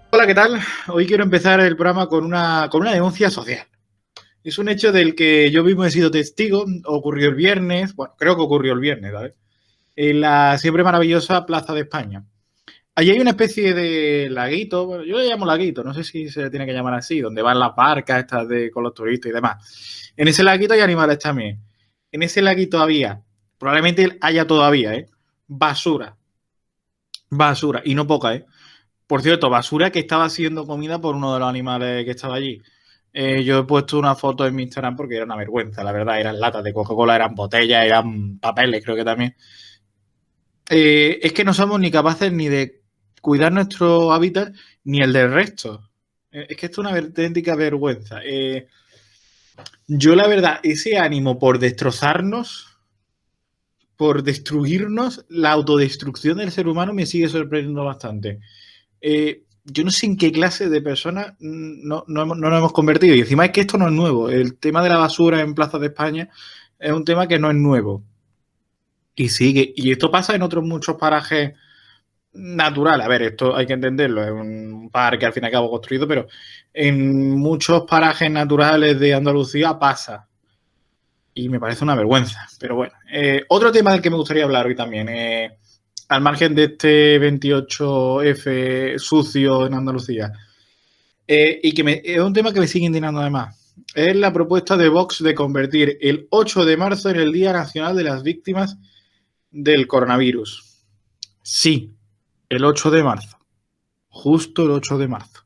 Hola, ¿qué tal? Hoy quiero empezar el programa con una denuncia social. Es un hecho del que yo mismo he sido testigo. Ocurrió el viernes, bueno, creo que ocurrió el viernes, ¿sabes? En la siempre maravillosa Plaza de España. Allí hay una especie de laguito, bueno, yo le llamo laguito, no sé si se le tiene que llamar así, donde van las barcas estas con los turistas y demás. En ese laguito hay animales también. En ese laguito había, probablemente haya todavía, basura. Basura, y no poca, ¿eh? Por cierto, basura que estaba siendo comida por uno de los animales que estaba allí. Yo he puesto una foto en mi Instagram porque era una vergüenza, la verdad. Eran latas de Coca-Cola, eran botellas, eran papeles, creo que también. Es que no somos ni capaces ni de cuidar nuestro hábitat ni el del resto. Es que esto es una auténtica vergüenza. Yo, la verdad, ese ánimo por destrozarnos, por destruirnos, la autodestrucción del ser humano me sigue sorprendiendo bastante. Yo no sé en qué clase de personas no nos hemos convertido. Y encima es que esto no es nuevo. El tema de la basura en plazas de España es un tema que no es nuevo. Y sigue. Y esto pasa en otros muchos parajes naturales. A ver, esto hay que entenderlo. Es un parque al fin y al cabo construido, pero en muchos parajes naturales de Andalucía pasa. Y me parece una vergüenza. Pero bueno. Otro tema del que me gustaría hablar hoy también. Al margen de este 28F sucio en Andalucía. Y que es un tema que me sigue indignando además. Es la propuesta de Vox de convertir el 8 de marzo en el Día Nacional de las Víctimas del Coronavirus. Sí, el 8 de marzo. Justo el 8 de marzo.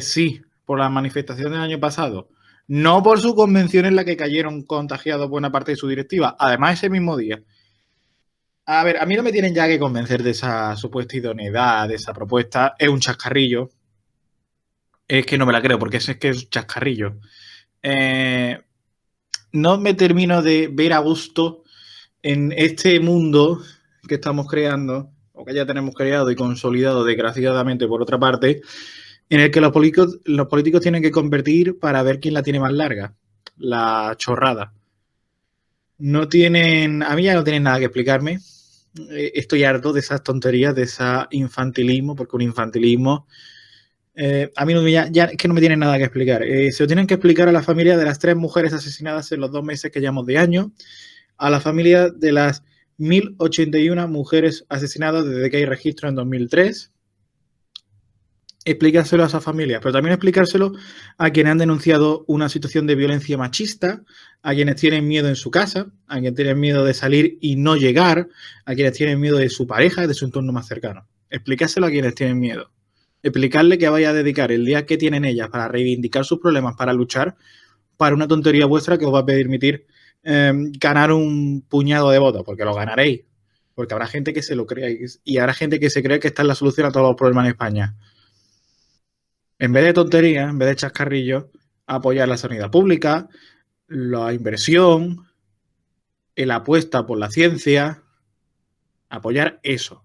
Sí, por las manifestaciones del año pasado. No por su convención en la que cayeron contagiados buena parte de su directiva. Además, ese mismo día. A ver, a mí no me tienen ya que convencer de esa supuesta idoneidad, de esa propuesta. Es un chascarrillo. Es que no me la creo, porque es que es un chascarrillo. No me termino de ver a gusto en este mundo que estamos creando, o que ya tenemos creado y consolidado desgraciadamente por otra parte, en el que los políticos tienen que convertir para ver quién la tiene más larga. La chorrada. No tienen, a mí ya no tienen nada que explicarme. Estoy harto de esas tonterías, de ese infantilismo, porque un infantilismo... a mí ya es que no me tienen nada que explicar. Se lo tienen que explicar a la familia de las 3 mujeres asesinadas en los 2 meses que llevamos de año, a la familia de las 1081 mujeres asesinadas desde que hay registro en 2003. Explicárselo a esa familia, pero también explicárselo a quienes han denunciado una situación de violencia machista, a quienes tienen miedo en su casa, a quienes tienen miedo de salir y no llegar, a quienes tienen miedo de su pareja, de su entorno más cercano. Explicárselo a quienes tienen miedo. Explicarle que vaya a dedicar el día que tienen ellas para reivindicar sus problemas, para luchar, para una tontería vuestra que os va a permitir ganar un puñado de votos, porque lo ganaréis, porque habrá gente que se lo crea y habrá gente que se cree que esta es la solución a todos los problemas en España. En vez de tonterías, en vez de chascarrillos, apoyar la sanidad pública, la inversión, la apuesta por la ciencia, apoyar eso,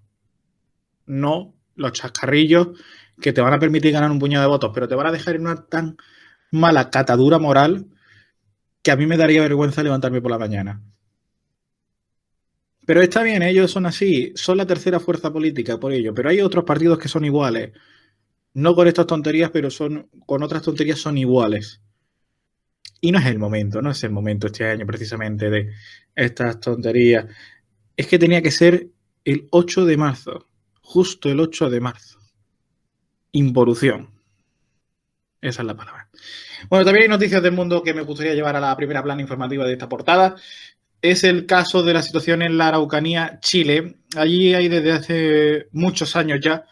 no los chascarrillos que te van a permitir ganar un puñado de votos, pero te van a dejar en una tan mala catadura moral que a mí me daría vergüenza levantarme por la mañana. Pero está bien, ellos son así, son la tercera fuerza política por ello, pero hay otros partidos que son iguales. No con estas tonterías, pero con otras tonterías son iguales. Y no es el momento este año precisamente de estas tonterías. Es que tenía que ser el 8 de marzo, justo el 8 de marzo. Involución. Esa es la palabra. Bueno, también hay noticias del mundo que me gustaría llevar a la primera plana informativa de esta portada. Es el caso de la situación en la Araucanía, Chile. Allí hay desde hace muchos años ya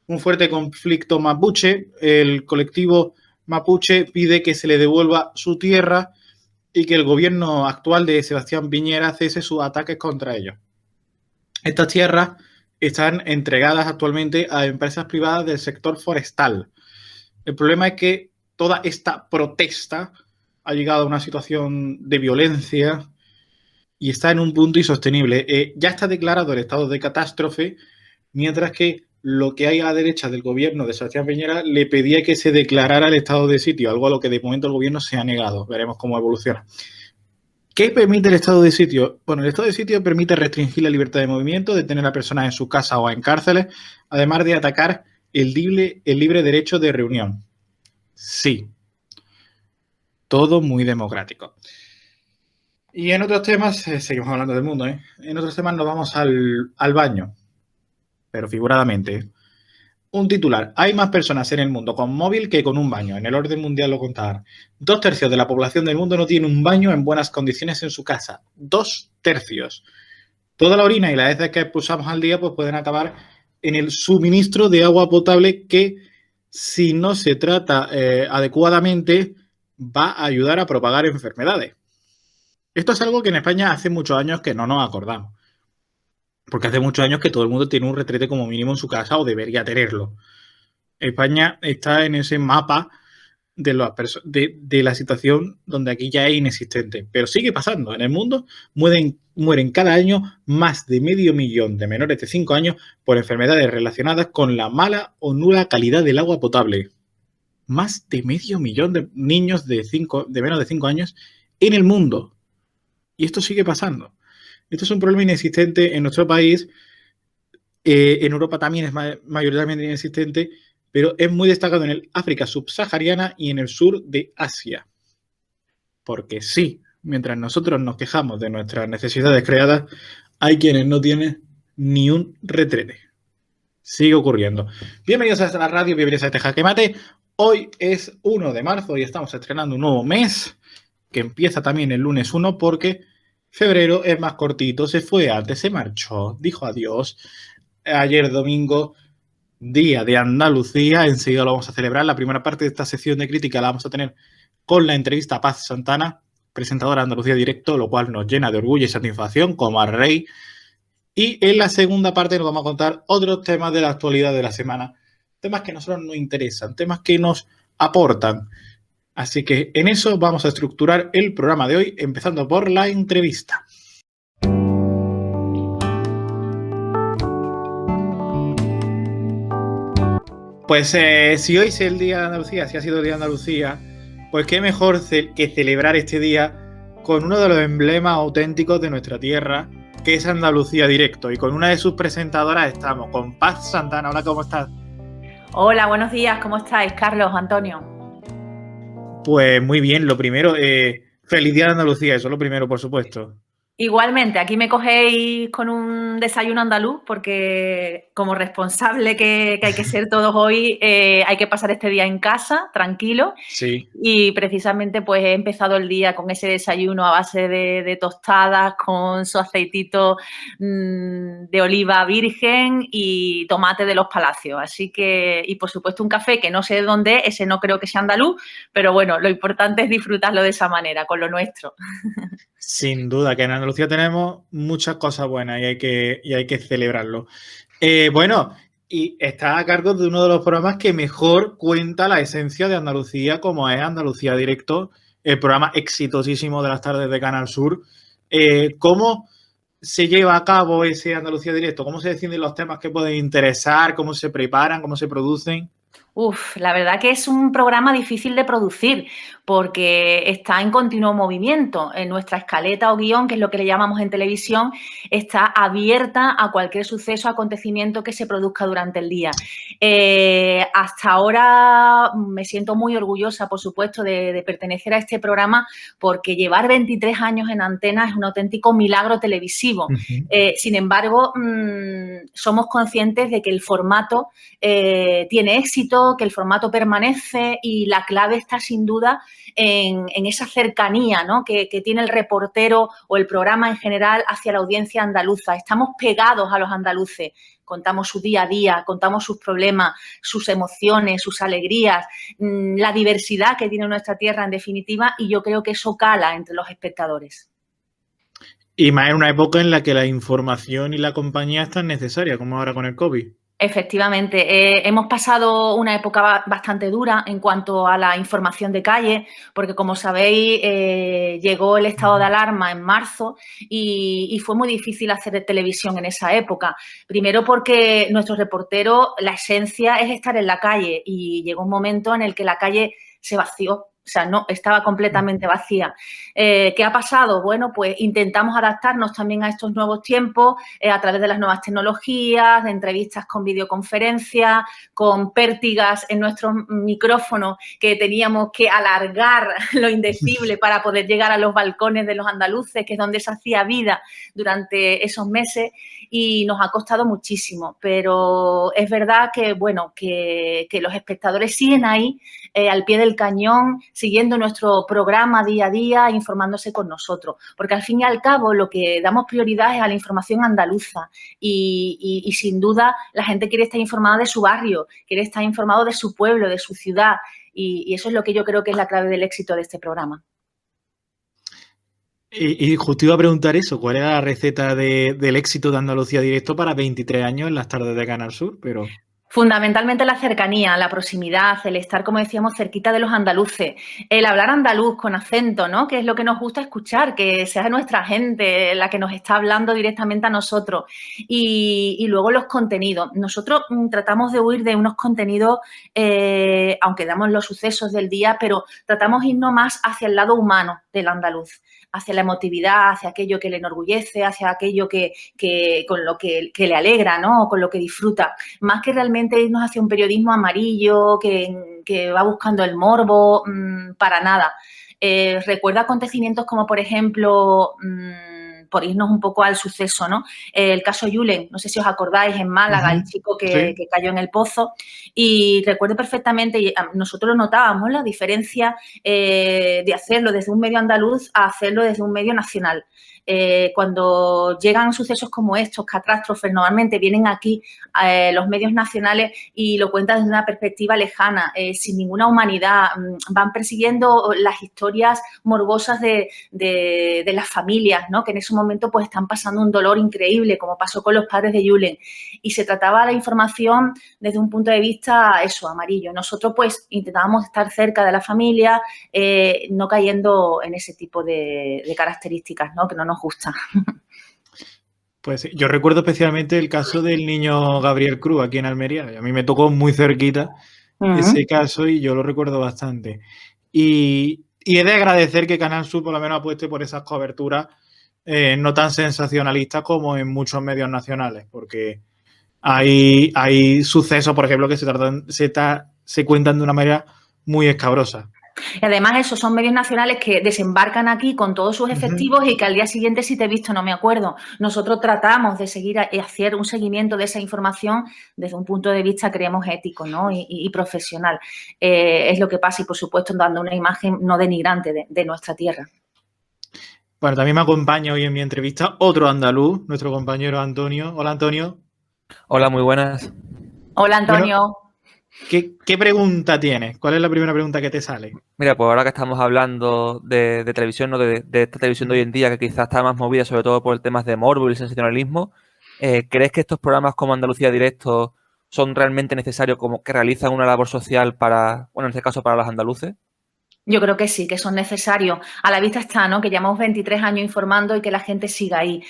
un fuerte conflicto mapuche. El colectivo mapuche pide que se le devuelva su tierra y que el gobierno actual de Sebastián Piñera cese sus ataques contra ellos. Estas tierras están entregadas actualmente a empresas privadas del sector forestal. El problema es que toda esta protesta ha llegado a una situación de violencia y está en un punto insostenible. Ya está declarado el estado de catástrofe, mientras que lo que hay a la derecha del gobierno de Sebastián Piñera le pedía que se declarara el estado de sitio, algo a lo que de momento el gobierno se ha negado. Veremos cómo evoluciona. ¿Qué permite el estado de sitio? Bueno, el estado de sitio permite restringir la libertad de movimiento, detener a personas en su casa o en cárceles, además de atacar el libre derecho de reunión. Sí, todo muy democrático. Y en otros temas, seguimos hablando del mundo, ¿eh? En otros temas nos vamos al baño, pero figuradamente. Un titular. Hay más personas en el mundo con móvil que con un baño. En el orden mundial lo contaban. 2/3 de la población del mundo no tiene un baño en buenas condiciones en su casa. 2/3. Toda la orina y las heces que expulsamos al día pues pueden acabar en el suministro de agua potable que, si no se trata adecuadamente, va a ayudar a propagar enfermedades. Esto es algo que en España hace muchos años que no nos acordamos. Porque hace muchos años que todo el mundo tiene un retrete como mínimo en su casa o debería tenerlo. España está en ese mapa de la situación donde aquí ya es inexistente. Pero sigue pasando. En el mundo mueren cada año más de 500.000 de menores de 5 años por enfermedades relacionadas con la mala o nula calidad del agua potable. Más de 500.000 de niños de menos de 5 años en el mundo. Y esto sigue pasando. Esto es un problema inexistente en nuestro país. En Europa también es mayoritariamente inexistente, pero es muy destacado en el África subsahariana y en el sur de Asia. Porque sí, mientras nosotros nos quejamos de nuestras necesidades creadas, hay quienes no tienen ni un retrete. Sigue ocurriendo. Bienvenidos a la radio, bienvenidos a este Jaque Mate. Hoy es 1 de marzo y estamos estrenando un nuevo mes que empieza también el lunes 1 porque febrero es más cortito, se fue antes, se marchó, dijo adiós. Ayer domingo, día de Andalucía, enseguida lo vamos a celebrar. La primera parte de esta sección de crítica la vamos a tener con la entrevista a Paz Santana, presentadora de Andalucía Directo, lo cual nos llena de orgullo y satisfacción como al rey. Y en la segunda parte nos vamos a contar otros temas de la actualidad de la semana, temas que a nosotros nos interesan, temas que nos aportan. Así que en eso vamos a estructurar el programa de hoy, empezando por la entrevista. Pues si hoy es el Día de Andalucía, si ha sido el Día de Andalucía, pues qué mejor que celebrar este día con uno de los emblemas auténticos de nuestra tierra, que es Andalucía Directo. Y con una de sus presentadoras estamos, con Paz Santana. Hola, ¿cómo estás? Hola, buenos días. ¿Cómo estáis, Carlos, Antonio? Pues muy bien. Lo primero, feliz Día de Andalucía. Eso es lo primero, por supuesto. Igualmente, aquí me cogéis con un desayuno andaluz porque como responsable que hay que ser todos hoy, hay que pasar este día en casa, tranquilo. Sí. Y precisamente pues he empezado el día con ese desayuno a base de tostadas con su aceitito de oliva virgen y tomate de los Palacios. Así que, y por supuesto un café que no sé de dónde, ese no creo que sea andaluz, pero bueno, lo importante es disfrutarlo de esa manera, con lo nuestro. Sin duda, que en Andalucía tenemos muchas cosas buenas y hay que celebrarlo. Bueno, y está a cargo de uno de los programas que mejor cuenta la esencia de Andalucía, como es Andalucía Directo, el programa exitosísimo de las tardes de Canal Sur. ¿Cómo se lleva a cabo ese Andalucía Directo? ¿Cómo se deciden los temas que pueden interesar? ¿Cómo se preparan? ¿Cómo se producen? La verdad que es un programa difícil de producir porque está en continuo movimiento. En nuestra escaleta o guión, que es lo que le llamamos en televisión, está abierta a cualquier suceso, acontecimiento que se produzca durante el día. Hasta ahora me siento muy orgullosa, por supuesto, de pertenecer a este programa porque llevar 23 años en antena es un auténtico milagro televisivo. Sin embargo, somos conscientes de que el formato tiene éxito, que el formato permanece y la clave está sin duda en esa cercanía, ¿no?, que tiene el reportero o el programa en general hacia la audiencia andaluza. Estamos pegados a los andaluces, contamos su día a día, contamos sus problemas, sus emociones, sus alegrías, la diversidad que tiene nuestra tierra en definitiva, y yo creo que eso cala entre los espectadores. Y más en una época en la que la información y la compañía están necesarias, como ahora con el COVID. Efectivamente, hemos pasado una época bastante dura en cuanto a la información de calle, porque como sabéis, llegó el estado de alarma en marzo y fue muy difícil hacer televisión en esa época. Primero porque nuestro reportero, la esencia es estar en la calle y llegó un momento en el que la calle se vació. O sea, no, estaba completamente vacía. ¿Qué ha pasado? Bueno, pues intentamos adaptarnos también a estos nuevos tiempos a través de las nuevas tecnologías, de entrevistas con videoconferencia, con pértigas en nuestros micrófonos que teníamos que alargar lo indecible para poder llegar a los balcones de los andaluces, que es donde se hacía vida durante esos meses, y nos ha costado muchísimo. Pero es verdad que, bueno, que los espectadores siguen ahí al pie del cañón, siguiendo nuestro programa día a día, informándose con nosotros. Porque al fin y al cabo lo que damos prioridad es a la información andaluza y sin duda la gente quiere estar informada de su barrio, quiere estar informado de su pueblo, de su ciudad y eso es lo que yo creo que es la clave del éxito de este programa. Y justo iba a preguntar eso, ¿cuál era la receta del éxito de Andalucía Directo para 23 años en las tardes de Canal Sur? Pero... Fundamentalmente la cercanía, la proximidad, el estar, como decíamos, cerquita de los andaluces, el hablar andaluz con acento, ¿no? Que es lo que nos gusta escuchar, que sea nuestra gente la que nos está hablando directamente a nosotros. Y luego los contenidos. Nosotros tratamos de huir de unos contenidos, aunque damos los sucesos del día, pero tratamos de irnos más hacia el lado humano del andaluz, hacia la emotividad, hacia aquello que le enorgullece, hacia aquello con lo que le alegra, ¿no? O con lo que disfruta, más que realmente irnos hacia un periodismo amarillo que va buscando el morbo, para nada. Recuerdo acontecimientos como, por ejemplo, por irnos un poco al suceso, ¿no? El caso Julen, no sé si os acordáis, en Málaga, el chico que cayó en el pozo, y recuerdo perfectamente, y nosotros lo notábamos, la diferencia de hacerlo desde un medio andaluz a hacerlo desde un medio nacional. Cuando llegan sucesos como estos, catástrofes, normalmente vienen aquí los medios nacionales y lo cuentan desde una perspectiva lejana, sin ninguna humanidad. Van persiguiendo las historias morbosas de las familias, ¿no? Que en ese momento pues están pasando un dolor increíble, como pasó con los padres de Julen. Y se trataba la información desde un punto de vista, eso, amarillo. Nosotros pues intentábamos estar cerca de la familia, no cayendo en ese tipo de características, ¿no? Que no nos gusta. Pues yo recuerdo especialmente el caso del niño Gabriel Cruz aquí en Almería. A mí me tocó muy cerquita ese caso y yo lo recuerdo bastante. Y he de agradecer que Canal Sur por lo menos apueste por esas coberturas no tan sensacionalistas como en muchos medios nacionales, porque hay sucesos, por ejemplo, que se cuentan de una manera muy escabrosa. Y además esos son medios nacionales que desembarcan aquí con todos sus efectivos y que al día siguiente, si te he visto, no me acuerdo. Nosotros tratamos de seguir hacer un seguimiento de esa información desde un punto de vista, creemos, ético, ¿no? y profesional. Es lo que pasa y, por supuesto, dando una imagen no denigrante de nuestra tierra. Bueno, también me acompaña hoy en mi entrevista otro andaluz, nuestro compañero Antonio. Hola, Antonio. Hola, muy buenas. Hola, Antonio. Bueno, ¿qué pregunta tienes? ¿Cuál es la primera pregunta que te sale? Mira, pues ahora que estamos hablando de televisión, ¿no? de esta televisión de hoy en día, que quizás está más movida sobre todo por el tema de morbo y el sensacionalismo, ¿crees que estos programas como Andalucía Directo son realmente necesarios, como que realizan una labor social para, bueno, en este caso para los andaluces? Yo creo que sí, que son necesarios. A la vista está, ¿no? Que llevamos 23 años informando y que la gente siga ahí.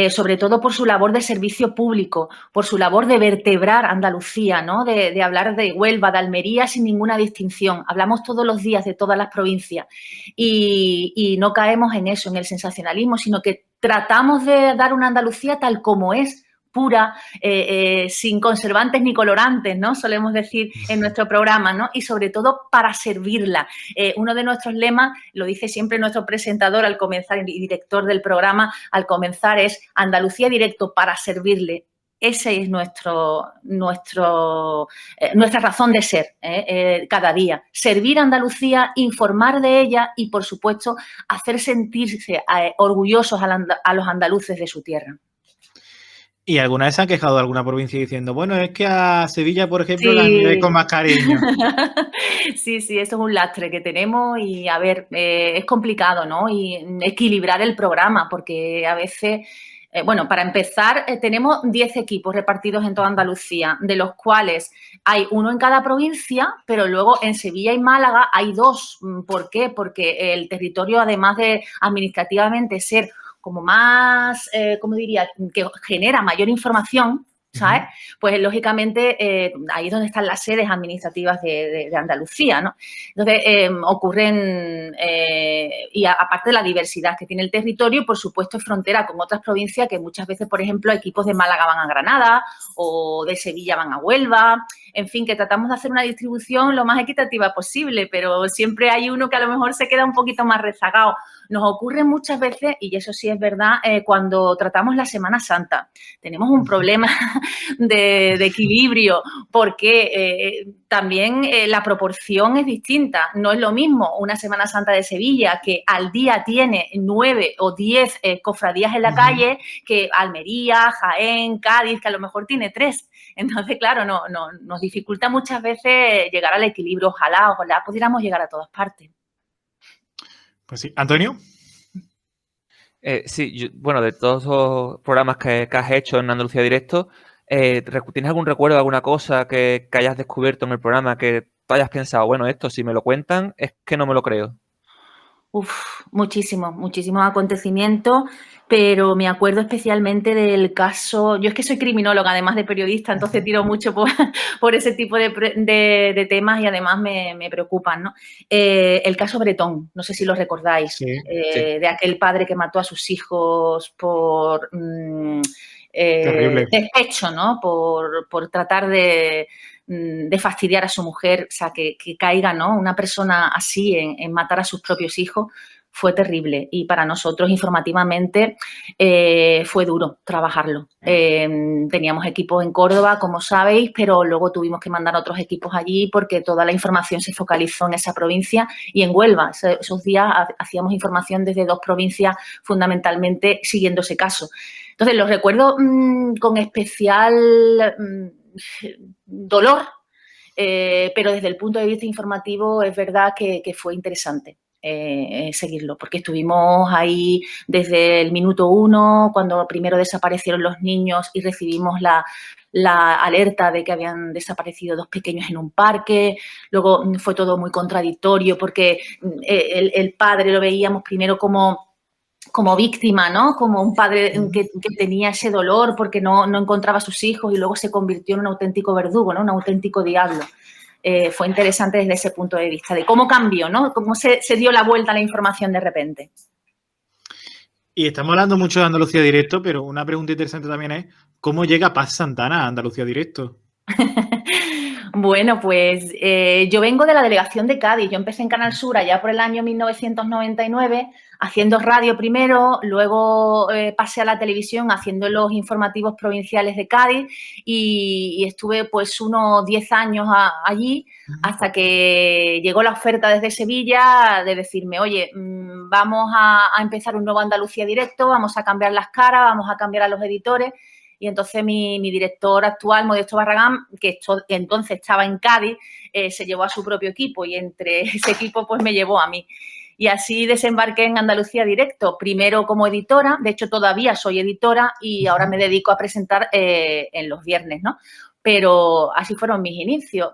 Sobre todo por su labor de servicio público, por su labor de vertebrar Andalucía, ¿no? De hablar de Huelva, de Almería sin ninguna distinción. Hablamos todos los días de todas las provincias y no caemos en eso, en el sensacionalismo, sino que tratamos de dar una Andalucía tal como es, pura, sin conservantes ni colorantes, ¿no? Solemos decir en nuestro programa, ¿no? Y sobre todo para servirla. Uno de nuestros lemas, lo dice siempre nuestro presentador al comenzar y director del programa, al comenzar es Andalucía Directo para servirle. Esa es nuestra razón de ser cada día. Servir a Andalucía, informar de ella y, por supuesto, hacer sentirse orgullosos a los andaluces de su tierra. ¿Y alguna vez se han quejado de alguna provincia diciendo, bueno, es que a Sevilla, por ejemplo, la miré con más cariño? Sí, eso es un lastre que tenemos y, a ver, es complicado, ¿no? Y equilibrar el programa porque a veces Bueno, para empezar, tenemos 10 equipos repartidos en toda Andalucía, de los cuales hay uno en cada provincia, pero luego en Sevilla y Málaga hay 2. ¿Por qué? Porque el territorio, además de administrativamente ser como más, ¿cómo diría?, que genera mayor información, ¿sabes? Pues, lógicamente, ahí es donde están las sedes administrativas de Andalucía, ¿no? Entonces, ocurren, y aparte de la diversidad que tiene el territorio, por supuesto, es frontera con otras provincias que muchas veces, por ejemplo, equipos de Málaga van a Granada o de Sevilla van a Huelva. En fin, que tratamos de hacer una distribución lo más equitativa posible, pero siempre hay uno que a lo mejor se queda un poquito más rezagado. Nos ocurre muchas veces, y eso sí es verdad, cuando tratamos la Semana Santa. Tenemos un problema de equilibrio porque también la proporción es distinta. No es lo mismo una Semana Santa de Sevilla que al día tiene 9 o 10 cofradías en la calle que Almería, Jaén, Cádiz, que a lo mejor tiene 3. Entonces, claro, nos dificulta muchas veces llegar al equilibrio. Ojalá pudiéramos llegar a todas partes. Pues sí. ¿Antonio? Sí, bueno, de todos los programas que has hecho en Andalucía Directo, ¿tienes algún recuerdo de alguna cosa que hayas descubierto en el programa que tú hayas pensado, bueno, esto si me lo cuentan es que no me lo creo? Muchísimos acontecimientos, pero me acuerdo especialmente del caso. Yo es que soy criminóloga, además de periodista, entonces tiro mucho por ese tipo de temas y además me preocupan, ¿no? El caso Bretón, no sé si lo recordáis, Sí. de aquel padre que mató a sus hijos por despecho, ¿no? Por tratar de fastidiar a su mujer, o sea, que caiga, ¿no?, una persona así en matar a sus propios hijos, fue terrible. Y para nosotros, informativamente, fue duro trabajarlo. Teníamos equipos en Córdoba, como sabéis, pero luego tuvimos que mandar otros equipos allí porque toda la información se focalizó en esa provincia y en Huelva. Esos días hacíamos información desde 2 provincias, fundamentalmente siguiendo ese caso. Entonces, los recuerdo con especial dolor, pero desde el punto de vista informativo es verdad que fue interesante seguirlo, porque estuvimos ahí desde el minuto 1, cuando primero desaparecieron los niños y recibimos la alerta de que habían desaparecido 2 pequeños en un parque. Luego fue todo muy contradictorio porque el padre lo veíamos primero como víctima, ¿no? Como un padre que tenía ese dolor porque no encontraba a sus hijos y luego se convirtió en un auténtico verdugo, ¿no? Un auténtico diablo. Fue interesante desde ese punto de vista, de cómo cambió, ¿no? Cómo se dio la vuelta a la información de repente. Y estamos hablando mucho de Andalucía Directo, pero una pregunta interesante también es, ¿cómo llega Paz Santana a Andalucía Directo? Bueno, pues yo vengo de la delegación de Cádiz. Yo empecé en Canal Sur allá por el año 1999, haciendo radio primero, luego pasé a la televisión haciendo los informativos provinciales de Cádiz y estuve pues unos 10 años allí hasta que llegó la oferta desde Sevilla de decirme, oye, vamos a empezar un nuevo Andalucía Directo, vamos a cambiar las caras, vamos a cambiar a los editores. Y entonces mi director actual, Modesto Barragán, que entonces estaba en Cádiz, se llevó a su propio equipo y entre ese equipo pues me llevó a mí. Y así desembarqué en Andalucía Directo, primero como editora, de hecho todavía soy editora y ahora me dedico a presentar en los viernes, ¿no? Pero así fueron mis inicios.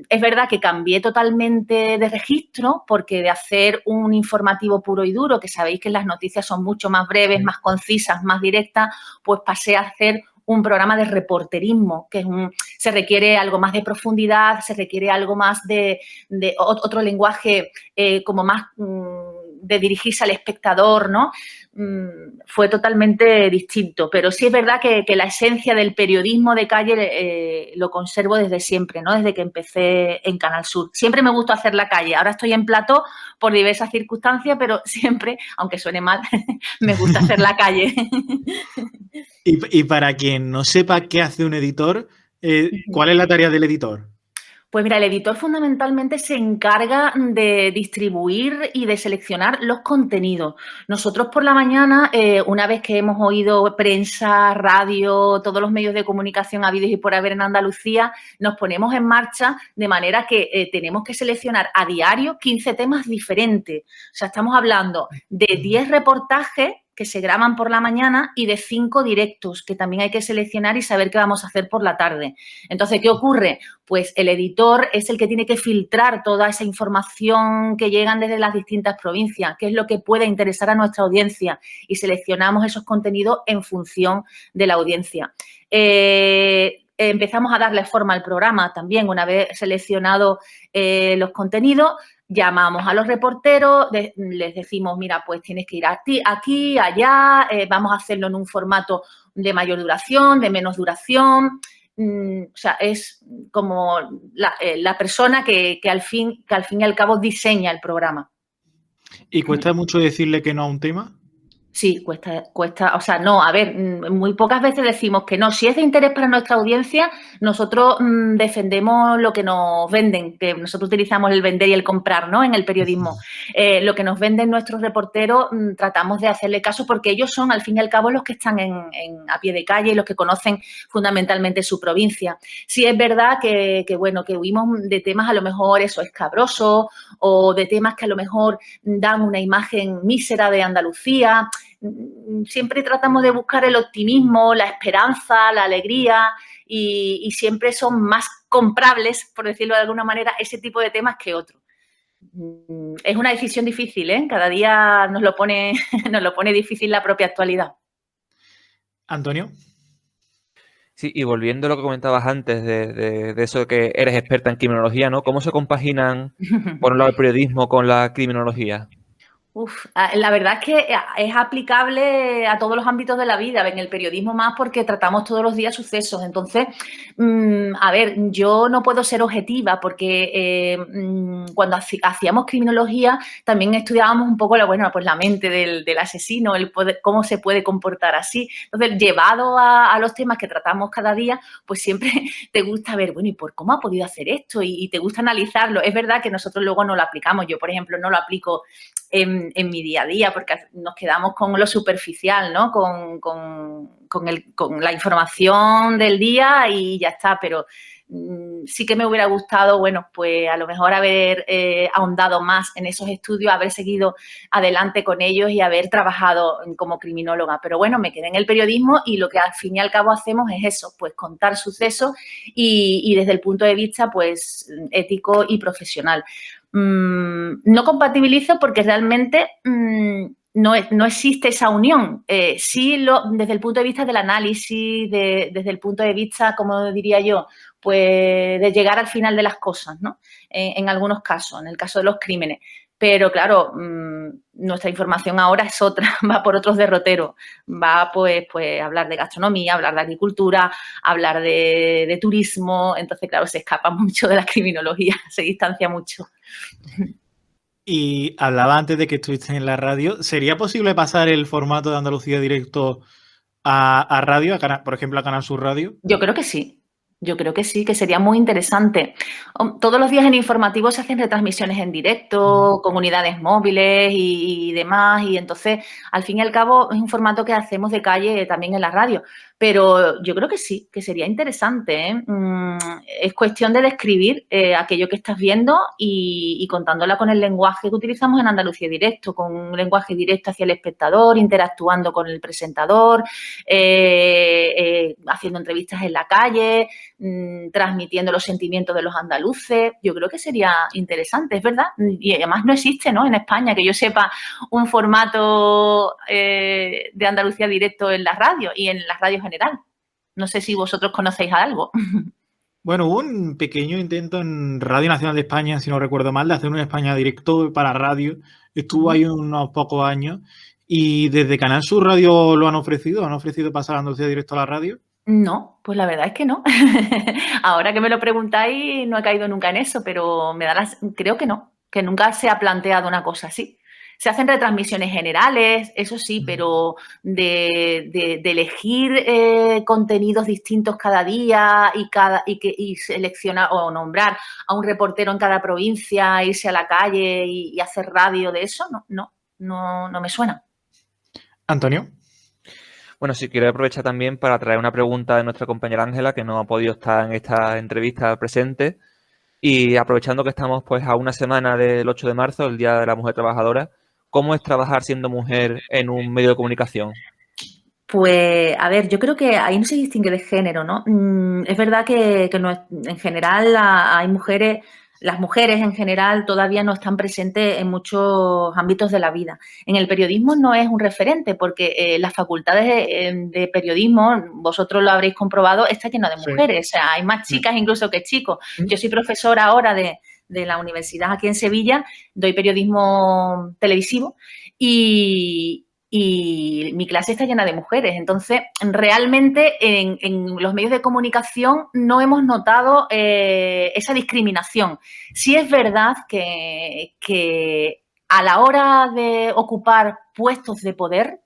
Es verdad que cambié totalmente de registro porque de hacer un informativo puro y duro, que sabéis que las noticias son mucho más breves, más concisas, más directas, pues pasé a hacer un programa de reporterismo, que se requiere algo más de profundidad, se requiere algo más de otro lenguaje como más de dirigirse al espectador, ¿no? Fue totalmente distinto, pero sí es verdad que la esencia del periodismo de calle lo conservo desde siempre, ¿no? Desde que empecé en Canal Sur. Siempre me gustó hacer la calle. Ahora estoy en plató por diversas circunstancias, pero siempre, aunque suene mal, me gusta hacer la calle. Y para quien no sepa qué hace un editor, ¿cuál es la tarea del editor? Pues mira, el editor fundamentalmente se encarga de distribuir y de seleccionar los contenidos. Nosotros por la mañana, una vez que hemos oído prensa, radio, todos los medios de comunicación habidos y por haber en Andalucía, nos ponemos en marcha de manera que tenemos que seleccionar a diario 15 temas diferentes. O sea, estamos hablando de 10 reportajes que se graban por la mañana y de 5 directos, que también hay que seleccionar y saber qué vamos a hacer por la tarde. Entonces, ¿qué ocurre? Pues el editor es el que tiene que filtrar toda esa información que llegan desde las distintas provincias, qué es lo que puede interesar a nuestra audiencia, y seleccionamos esos contenidos en función de la audiencia. Empezamos a darle forma al programa también una vez seleccionado los contenidos. Llamamos a los reporteros, les decimos, mira, pues tienes que ir aquí, allá, vamos a hacerlo en un formato de mayor duración, de menos duración. O sea, es como la persona que al fin y al cabo diseña el programa. ¿Y cuesta mucho decirle que no a un tema? Sí, cuesta, o sea, no, a ver, muy pocas veces decimos que no. Si es de interés para nuestra audiencia, nosotros defendemos lo que nos venden, que nosotros utilizamos el vender y el comprar, ¿no? En el periodismo. Lo que nos venden nuestros reporteros, tratamos de hacerle caso porque ellos son, al fin y al cabo, los que están a pie de calle y los que conocen fundamentalmente su provincia. Sí es verdad que bueno, que huimos de temas a lo mejor eso, escabrosos, o de temas que a lo mejor dan una imagen mísera de Andalucía. Siempre tratamos de buscar el optimismo, la esperanza, la alegría, y siempre son más comprables, por decirlo de alguna manera, ese tipo de temas que otros. Es una decisión difícil, ¿eh? Cada día nos lo pone difícil la propia actualidad. Antonio. Sí, y volviendo a lo que comentabas antes de eso de que eres experta en criminología, ¿no? ¿Cómo se compaginan, por un lado, el periodismo con la criminología? La verdad es que es aplicable a todos los ámbitos de la vida, en el periodismo más porque tratamos todos los días sucesos. Entonces, a ver, yo no puedo ser objetiva porque cuando hacíamos criminología también estudiábamos un poco la mente del asesino, cómo se puede comportar así. Entonces, llevado a los temas que tratamos cada día, pues siempre te gusta ver, bueno, ¿y por cómo ha podido hacer esto? Y te gusta analizarlo. Es verdad que nosotros luego no lo aplicamos. Yo, por ejemplo, no lo aplico en mi día a día, porque nos quedamos con lo superficial, ¿no? Con la información del día y ya está, pero sí que me hubiera gustado, bueno, pues a lo mejor haber ahondado más en esos estudios, haber seguido adelante con ellos y haber trabajado como criminóloga. Pero bueno, me quedé en el periodismo y lo que al fin y al cabo hacemos es eso, pues contar sucesos y desde el punto de vista, pues, ético y profesional. No compatibilizo porque realmente no existe esa unión. Sí, desde el punto de vista del análisis, desde el punto de vista, como diría yo, pues de llegar al final de las cosas, ¿no? En algunos casos, en el caso de los crímenes. Pero, claro, nuestra información ahora es otra, va por otros derroteros. Va, pues a hablar de gastronomía, hablar de agricultura, hablar de turismo. Entonces, claro, se escapa mucho de la criminología, se distancia mucho. Y hablaba antes de que estuviste en la radio. ¿Sería posible pasar el formato de Andalucía Directo a radio, por ejemplo, a Canal Sur Radio? Yo creo que sí. Yo creo que sí, que sería muy interesante. Todos los días en informativo se hacen retransmisiones en directo, con unidades móviles y demás, y entonces, al fin y al cabo, es un formato que hacemos de calle también en la radio. Pero yo creo que sí, que sería interesante, ¿eh? Es cuestión de describir aquello que estás viendo y contándola con el lenguaje que utilizamos en Andalucía Directo, con un lenguaje directo hacia el espectador, interactuando con el presentador, haciendo entrevistas en la calle, transmitiendo los sentimientos de los andaluces. Yo creo que sería interesante, es verdad. Y además no existe, ¿no? En España, que yo sepa, un formato de Andalucía Directo en la radio y en las radios general. No sé si vosotros conocéis algo. Bueno, hubo un pequeño intento en Radio Nacional de España, si no recuerdo mal, de hacer un España Directo para radio. Estuvo ahí unos pocos años. ¿Y desde Canal Sur Radio lo han ofrecido? ¿Han ofrecido pasar Andalucía Directo a la radio? No, pues la verdad es que no. Ahora que me lo preguntáis, no he caído nunca en eso, pero creo que no, que nunca se ha planteado una cosa así. Se hacen retransmisiones generales, eso sí, pero de elegir contenidos distintos cada día y seleccionar o nombrar a un reportero en cada provincia, irse a la calle y hacer radio de eso, no me suena. Antonio. Bueno, sí, quiero aprovechar también para traer una pregunta de nuestra compañera Ángela, que no ha podido estar en esta entrevista presente. Y aprovechando que estamos pues a una semana del 8 de marzo, el Día de la Mujer Trabajadora, ¿cómo es trabajar siendo mujer en un medio de comunicación? Pues, a ver, yo creo que ahí no se distingue de género, ¿no? Es verdad que en general hay mujeres, las mujeres en general todavía no están presentes en muchos ámbitos de la vida. En el periodismo no es un referente porque las facultades de periodismo, vosotros lo habréis comprobado, está lleno de mujeres. O sea, hay más chicas incluso que chicos. Yo soy profesora ahora de la universidad aquí en Sevilla, doy periodismo televisivo y mi clase está llena de mujeres. Entonces, realmente en los medios de comunicación no hemos notado esa discriminación. Sí es verdad que a la hora de ocupar puestos de poder,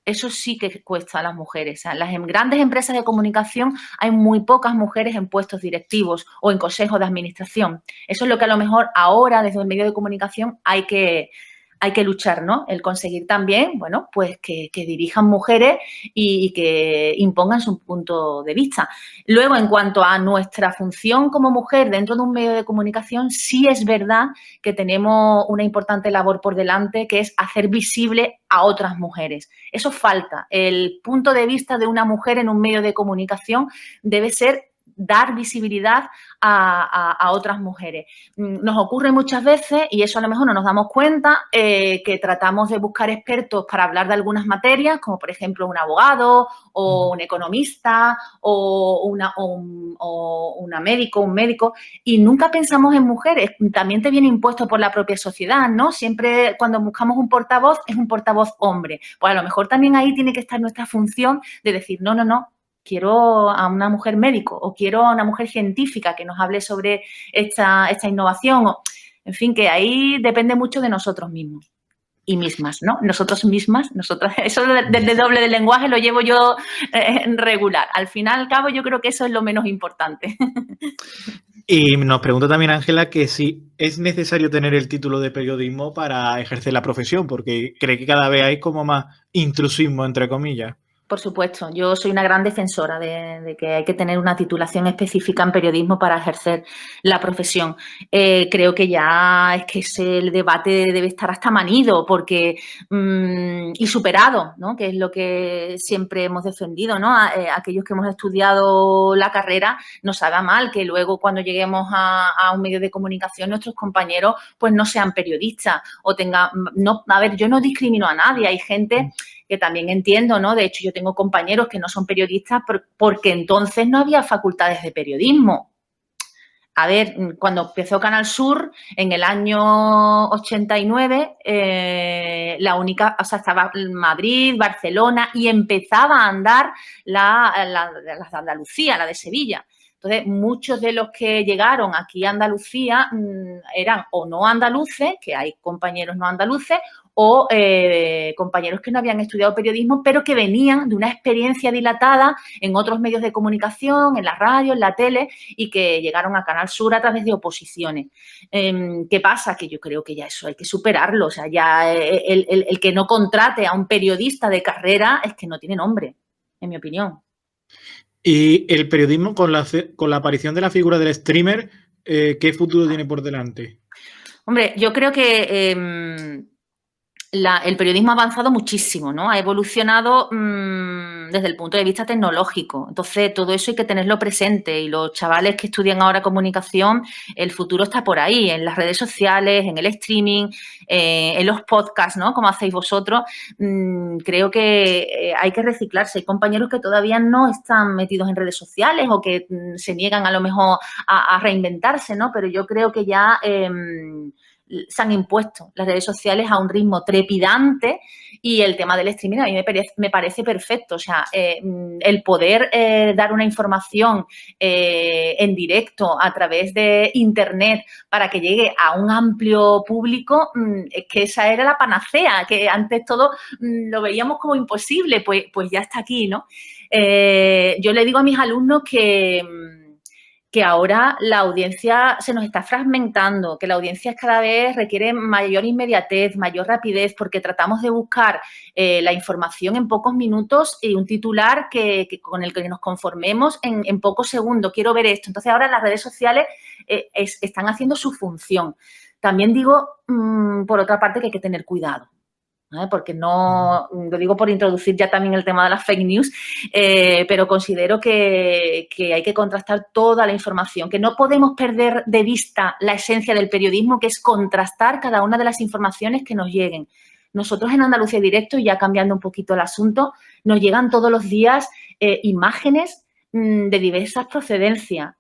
eso sí que cuesta a las mujeres. O sea, las grandes empresas de comunicación hay muy pocas mujeres en puestos directivos o en consejos de administración. Eso es lo que a lo mejor ahora desde el medio de comunicación hay que luchar, ¿no? El conseguir también, bueno, pues que dirijan mujeres y que impongan su punto de vista. Luego, en cuanto a nuestra función como mujer dentro de un medio de comunicación, sí es verdad que tenemos una importante labor por delante, que es hacer visible a otras mujeres. Eso falta. El punto de vista de una mujer en un medio de comunicación debe ser dar visibilidad a otras mujeres. Nos ocurre muchas veces, y eso a lo mejor no nos damos cuenta, que tratamos de buscar expertos para hablar de algunas materias, como por ejemplo un abogado o un economista o una médico, un médico, y nunca pensamos en mujeres. También te viene impuesto por la propia sociedad, ¿no? Siempre cuando buscamos un portavoz, es un portavoz hombre. Pues a lo mejor también ahí tiene que estar nuestra función de decir, no, quiero a una mujer médico o quiero a una mujer científica que nos hable sobre esta innovación. En fin, que ahí depende mucho de nosotros mismos y mismas, ¿no? Nosotros mismas, nosotras. Eso del doble del lenguaje lo llevo yo regular. Al final, al cabo, yo creo que eso es lo menos importante. Y nos pregunta también Ángela que si es necesario tener el título de periodismo para ejercer la profesión, porque cree que cada vez hay como más intrusismo, entre comillas. Por supuesto, yo soy una gran defensora de que hay que tener una titulación específica en periodismo para ejercer la profesión. Creo que ya es que el debate debe estar hasta manido porque y superado, ¿no? Que es lo que siempre hemos defendido, ¿no? Aquellos que hemos estudiado la carrera nos haga mal que luego cuando lleguemos a un medio de comunicación nuestros compañeros pues no sean periodistas o tengan... No, a ver, yo no discrimino a nadie, hay gente que también entiendo, ¿no? De hecho, yo tengo compañeros que no son periodistas porque entonces no había facultades de periodismo. A ver, cuando empezó Canal Sur, en el año 89, la única, o sea, estaba Madrid, Barcelona y empezaba a andar la de Andalucía, la de Sevilla. Entonces, muchos de los que llegaron aquí a Andalucía eran o no andaluces, que hay compañeros no andaluces, o compañeros que no habían estudiado periodismo, pero que venían de una experiencia dilatada en otros medios de comunicación, en la radio, en la tele, y que llegaron a Canal Sur a través de oposiciones. ¿Qué pasa? Que yo creo que ya eso hay que superarlo. O sea, ya el que no contrate a un periodista de carrera es que no tiene nombre, en mi opinión. Y el periodismo con la aparición de la figura del streamer, ¿qué futuro tiene por delante? Hombre, yo creo que el periodismo ha avanzado muchísimo, ¿no? Ha evolucionado desde el punto de vista tecnológico. Entonces, todo eso hay que tenerlo presente y los chavales que estudian ahora comunicación, el futuro está por ahí, en las redes sociales, en el streaming, en los podcasts, ¿no? Como hacéis vosotros. Creo que hay que reciclarse. Hay compañeros que todavía no están metidos en redes sociales o que se niegan a lo mejor a reinventarse, ¿no? Pero yo creo que ya... se han impuesto las redes sociales a un ritmo trepidante y el tema del streaming a mí me parece perfecto. O sea, el poder dar una información en directo a través de Internet para que llegue a un amplio público, es que esa era la panacea, que antes todo lo veíamos como imposible, pues ya está aquí, ¿no? Yo le digo a mis alumnos que ahora la audiencia se nos está fragmentando, que la audiencia cada vez requiere mayor inmediatez, mayor rapidez, porque tratamos de buscar la información en pocos minutos y un titular con el que nos conformemos en pocos segundos. Quiero ver esto. Entonces, ahora las redes sociales están haciendo su función. También digo, por otra parte, que hay que tener cuidado. Porque no, lo digo por introducir ya también el tema de las fake news, pero considero que hay que contrastar toda la información, que no podemos perder de vista la esencia del periodismo, que es contrastar cada una de las informaciones que nos lleguen. Nosotros en Andalucía Directo, ya cambiando un poquito el asunto, nos llegan todos los días imágenes de diversas procedencias.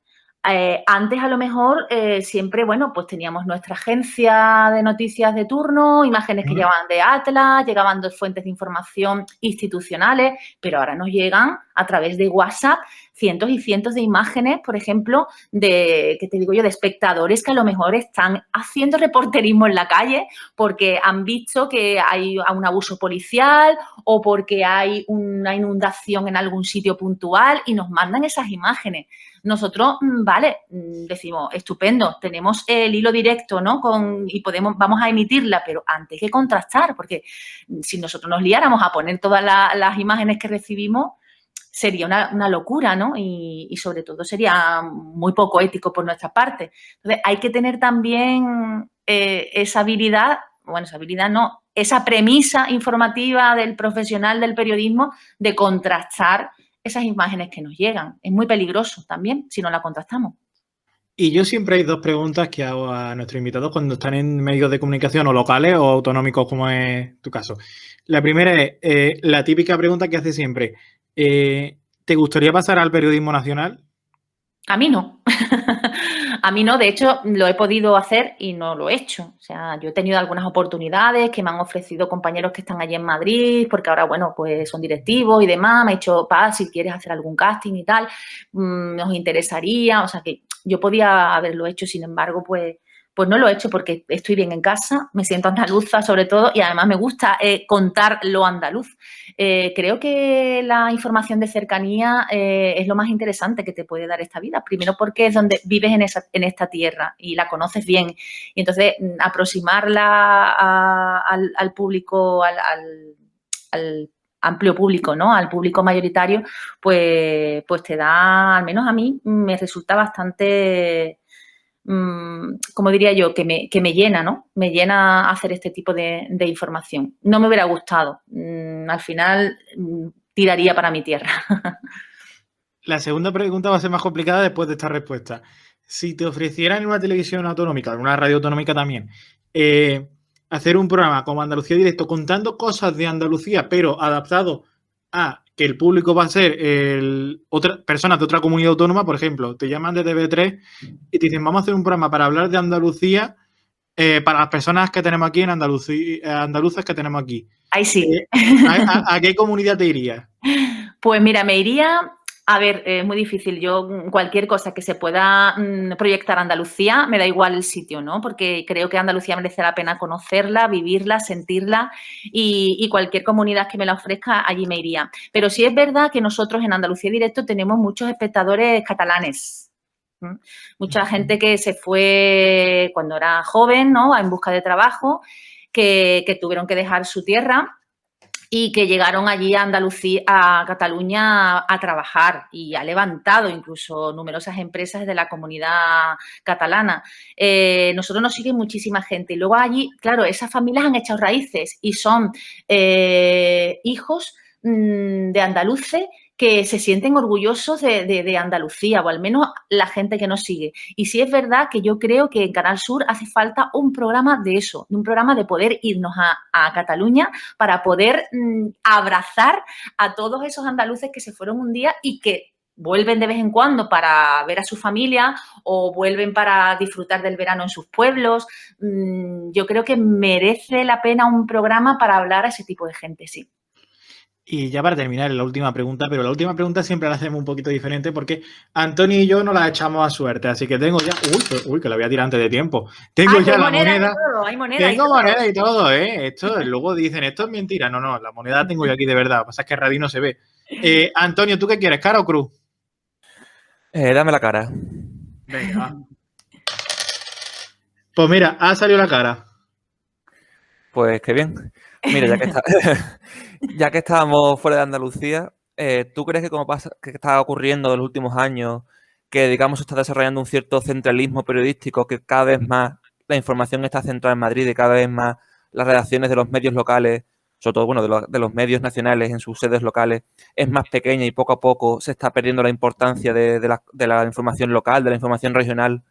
Antes, a lo mejor, siempre, bueno, pues teníamos nuestra agencia de noticias de turno, imágenes que llegaban de Atlas, llegaban de fuentes de información institucionales, pero ahora nos llegan a través de WhatsApp cientos y cientos de imágenes, por ejemplo, de, ¿qué te digo yo?, de espectadores que a lo mejor están haciendo reporterismo en la calle porque han visto que hay un abuso policial o porque hay una inundación en algún sitio puntual y nos mandan esas imágenes. Nosotros, vale, decimos, estupendo, tenemos el hilo directo, ¿no? Y vamos a emitirla, pero antes que contrastar, porque si nosotros nos liáramos a poner todas las imágenes que recibimos, sería una locura, ¿no? Y sobre todo sería muy poco ético por nuestra parte. Entonces, hay que tener también esa habilidad, bueno, esa habilidad no, esa premisa informativa del profesional del periodismo de contrastar esas imágenes que nos llegan. Es muy peligroso también si no la contrastamos. Y yo siempre hay dos preguntas que hago a nuestros invitados cuando están en medios de comunicación o locales o autonómicos, como es tu caso. La primera es la típica pregunta que hace siempre. ¿Te gustaría pasar al periodismo nacional? A mí no. A mí no, de hecho, lo he podido hacer y no lo he hecho. O sea, yo he tenido algunas oportunidades que me han ofrecido compañeros que están allí en Madrid, porque ahora, bueno, pues son directivos y demás. Me ha dicho, si quieres hacer algún casting y tal, nos interesaría. O sea, que yo podía haberlo hecho, sin embargo, pues no lo he hecho porque estoy bien en casa, me siento andaluza sobre todo y además me gusta contar lo andaluz. Creo que la información de cercanía es lo más interesante que te puede dar esta vida. Primero porque es donde vives en esta tierra y la conoces bien. Y entonces aproximarla al público, al amplio público, ¿no? Al público mayoritario, pues te da, al menos a mí, me resulta bastante... como diría yo, que me llena, ¿no? Me llena hacer este tipo de información. No me hubiera gustado. Al final, tiraría para mi tierra. La segunda pregunta va a ser más complicada después de esta respuesta. Si te ofrecieran en una televisión autonómica, en una radio autonómica también, hacer un programa como Andalucía Directo contando cosas de Andalucía, pero adaptado a que el público va a ser otras personas de otra comunidad autónoma, por ejemplo, te llaman de TV3 y te dicen, vamos a hacer un programa para hablar de Andalucía para las personas que tenemos aquí en Andalucía, andaluzas que tenemos aquí. Ahí sí. ¿A qué comunidad te irías? Pues mira, me iría... A ver, es muy difícil. Yo, cualquier cosa que se pueda proyectar a Andalucía, me da igual el sitio, ¿no? Porque creo que Andalucía merece la pena conocerla, vivirla, sentirla y cualquier comunidad que me la ofrezca, allí me iría. Pero sí es verdad que nosotros en Andalucía Directo tenemos muchos espectadores catalanes. Mucha gente que se fue cuando era joven, ¿no? En busca de trabajo, que tuvieron que dejar su tierra y que llegaron allí a Andalucía, a Cataluña a trabajar y ha levantado incluso numerosas empresas de la comunidad catalana. Nosotros nos sigue muchísima gente y luego allí, claro, esas familias han echado raíces y son hijos de andaluces que se sienten orgullosos de Andalucía, o al menos la gente que nos sigue. Y sí es verdad que yo creo que en Canal Sur hace falta un programa de eso, un programa de poder irnos a Cataluña para poder abrazar a todos esos andaluces que se fueron un día y que vuelven de vez en cuando para ver a su familia o vuelven para disfrutar del verano en sus pueblos. Yo creo que merece la pena un programa para hablar a ese tipo de gente, sí. Y ya para terminar, la última pregunta, pero la última pregunta siempre la hacemos un poquito diferente porque Antonio y yo no la echamos a suerte, así que tengo ya... Uy, que la voy a tirar antes de tiempo. Tengo ya la moneda. Hay moneda tengo moneda y todo, ¿eh? Esto, luego dicen, esto es mentira. No, la moneda la tengo yo aquí de verdad. Lo que pasa es que radio no se ve. Antonio, ¿tú qué quieres, cara o cruz? Dame la cara. Venga, va. Pues mira, ha salido la cara. Pues qué bien. Mira, ya que estábamos fuera de Andalucía, ¿tú crees que como que está ocurriendo en los últimos años, que digamos se está desarrollando un cierto centralismo periodístico, que cada vez más la información está centrada en Madrid y cada vez más las redacciones de los medios locales sobre todo, bueno, de los medios nacionales en sus sedes locales, es más pequeña y poco a poco se está perdiendo la importancia de la información local, de la información regional,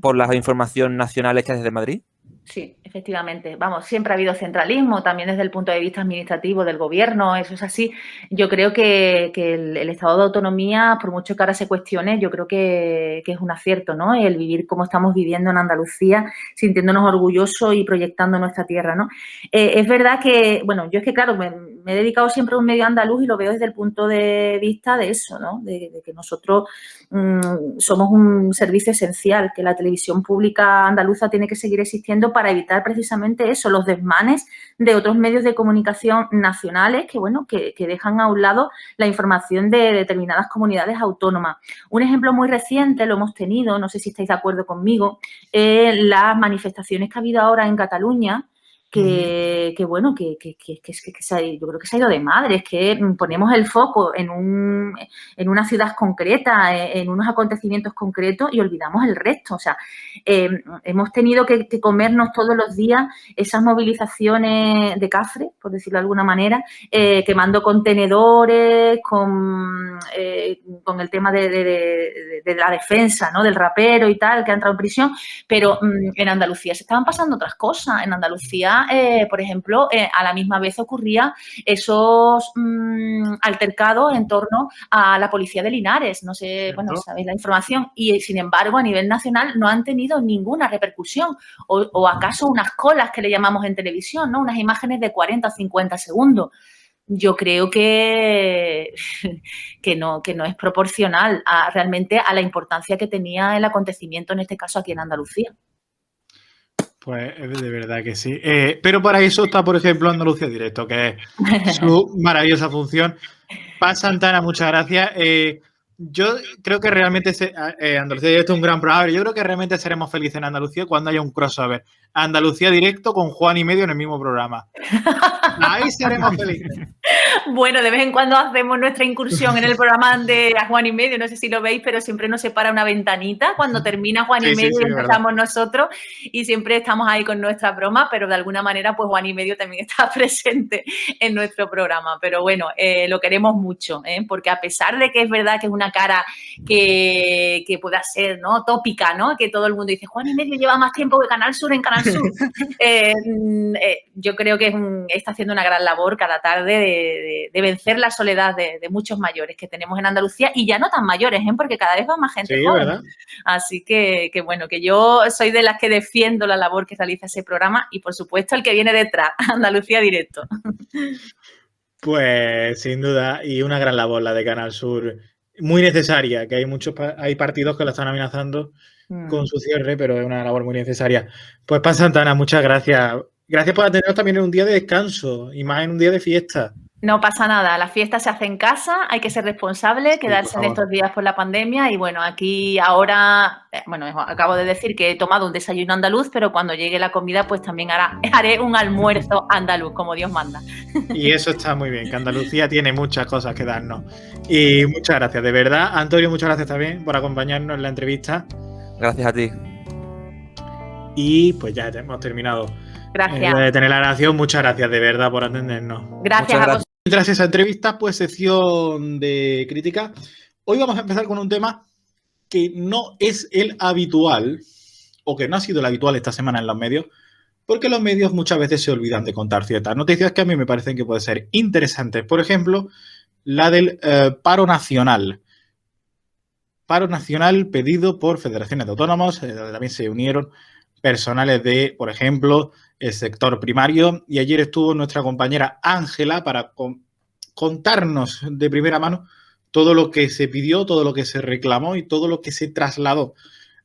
por la información nacional hecha desde Madrid? Sí, efectivamente. Vamos, siempre ha habido centralismo, también desde el punto de vista administrativo del gobierno, eso es así. Yo creo que el estado de autonomía, por mucho que ahora se cuestione, yo creo que es un acierto, ¿no? El vivir como estamos viviendo en Andalucía, sintiéndonos orgullosos y proyectando nuestra tierra, ¿no? Es verdad que, bueno, yo es que, claro, me he dedicado siempre a un medio andaluz y lo veo desde el punto de vista de eso, ¿no? De que nosotros somos un servicio esencial, que la televisión pública andaluza tiene que seguir existiendo para evitar precisamente eso, los desmanes de otros medios de comunicación nacionales que, bueno, que dejan a un lado la información de determinadas comunidades autónomas. Un ejemplo muy reciente lo hemos tenido, no sé si estáis de acuerdo conmigo, las manifestaciones que ha habido ahora en Cataluña, que bueno, yo creo que se ha ido de madre, es que ponemos el foco en una ciudad concreta, en unos acontecimientos concretos y olvidamos el resto. O sea, hemos tenido que comernos todos los días esas movilizaciones de cafre, por decirlo de alguna manera, quemando contenedores, con el tema de la defensa, ¿no? Del rapero y tal, que ha entrado en prisión, pero en Andalucía se estaban pasando otras cosas. En Andalucía, por ejemplo, a la misma vez ocurría esos altercados en torno a la policía de Linares. No sé, bueno, sabéis la información. Y, sin embargo, a nivel nacional no han tenido ninguna repercusión. O acaso unas colas que le llamamos en televisión, ¿no? Unas imágenes de 40 o 50 segundos. Yo creo que no es proporcional realmente a la importancia que tenía el acontecimiento, en este caso aquí en Andalucía. Pues de verdad que sí. Pero para eso está, por ejemplo, Andalucía Directo, que es su maravillosa función. Paz Santana, muchas gracias. Yo creo que realmente Andalucía Directo es un gran programa. Yo creo que realmente seremos felices en Andalucía cuando haya un crossover. Andalucía Directo con Juan y Medio en el mismo programa. Ahí seremos felices. Bueno, de vez en cuando hacemos nuestra incursión en el programa de Juan y Medio, no sé si lo veis, pero siempre nos separa una ventanita cuando termina Juan y Medio y empezamos nosotros, y siempre estamos ahí con nuestra broma, pero de alguna manera pues Juan y Medio también está presente en nuestro programa. Pero bueno, lo queremos mucho, porque a pesar de que es verdad que es una cara que pueda ser, ¿no?, tópica, ¿no?, que todo el mundo dice Juan y Medio lleva más tiempo que Canal Sur en Canal Sur, yo creo que está haciendo una gran labor cada tarde de vencer la soledad de muchos mayores que tenemos en Andalucía, y ya no tan mayores, porque cada vez va más gente joven. ¿Verdad? Así que bueno, que yo soy de las que defiendo la labor que realiza ese programa y, por supuesto, el que viene detrás, Andalucía Directo. Pues sin duda, y una gran labor la de Canal Sur, muy necesaria, que hay partidos que la están amenazando con su cierre, pero es una labor muy necesaria. Pues Paz Santana, muchas gracias. Gracias por atendernos también en un día de descanso y más en un día de fiesta. No pasa nada, la fiesta se hace en casa, hay que ser responsable, quedarse en estos días por la pandemia, y bueno, aquí ahora, bueno, acabo de decir que he tomado un desayuno andaluz, pero cuando llegue la comida pues también haré un almuerzo andaluz, como Dios manda. Y eso está muy bien, que Andalucía tiene muchas cosas que darnos. Y muchas gracias, de verdad. Antonio, muchas gracias también por acompañarnos en la entrevista. Gracias a ti. Y pues ya hemos terminado. Gracias. De tener la grabación, muchas gracias de verdad por atendernos. Gracias a vosotros. Tras esa entrevista, pues sección de crítica. Hoy vamos a empezar con un tema que no es el habitual, o que no ha sido el habitual esta semana en los medios, porque los medios muchas veces se olvidan de contar ciertas noticias que a mí me parecen que pueden ser interesantes. Por ejemplo, la del paro nacional. Paro nacional pedido por federaciones de autónomos, donde también se unieron personales de, por ejemplo, el sector primario. Y ayer estuvo nuestra compañera Ángela para contarnos de primera mano todo lo que se pidió, todo lo que se reclamó y todo lo que se trasladó.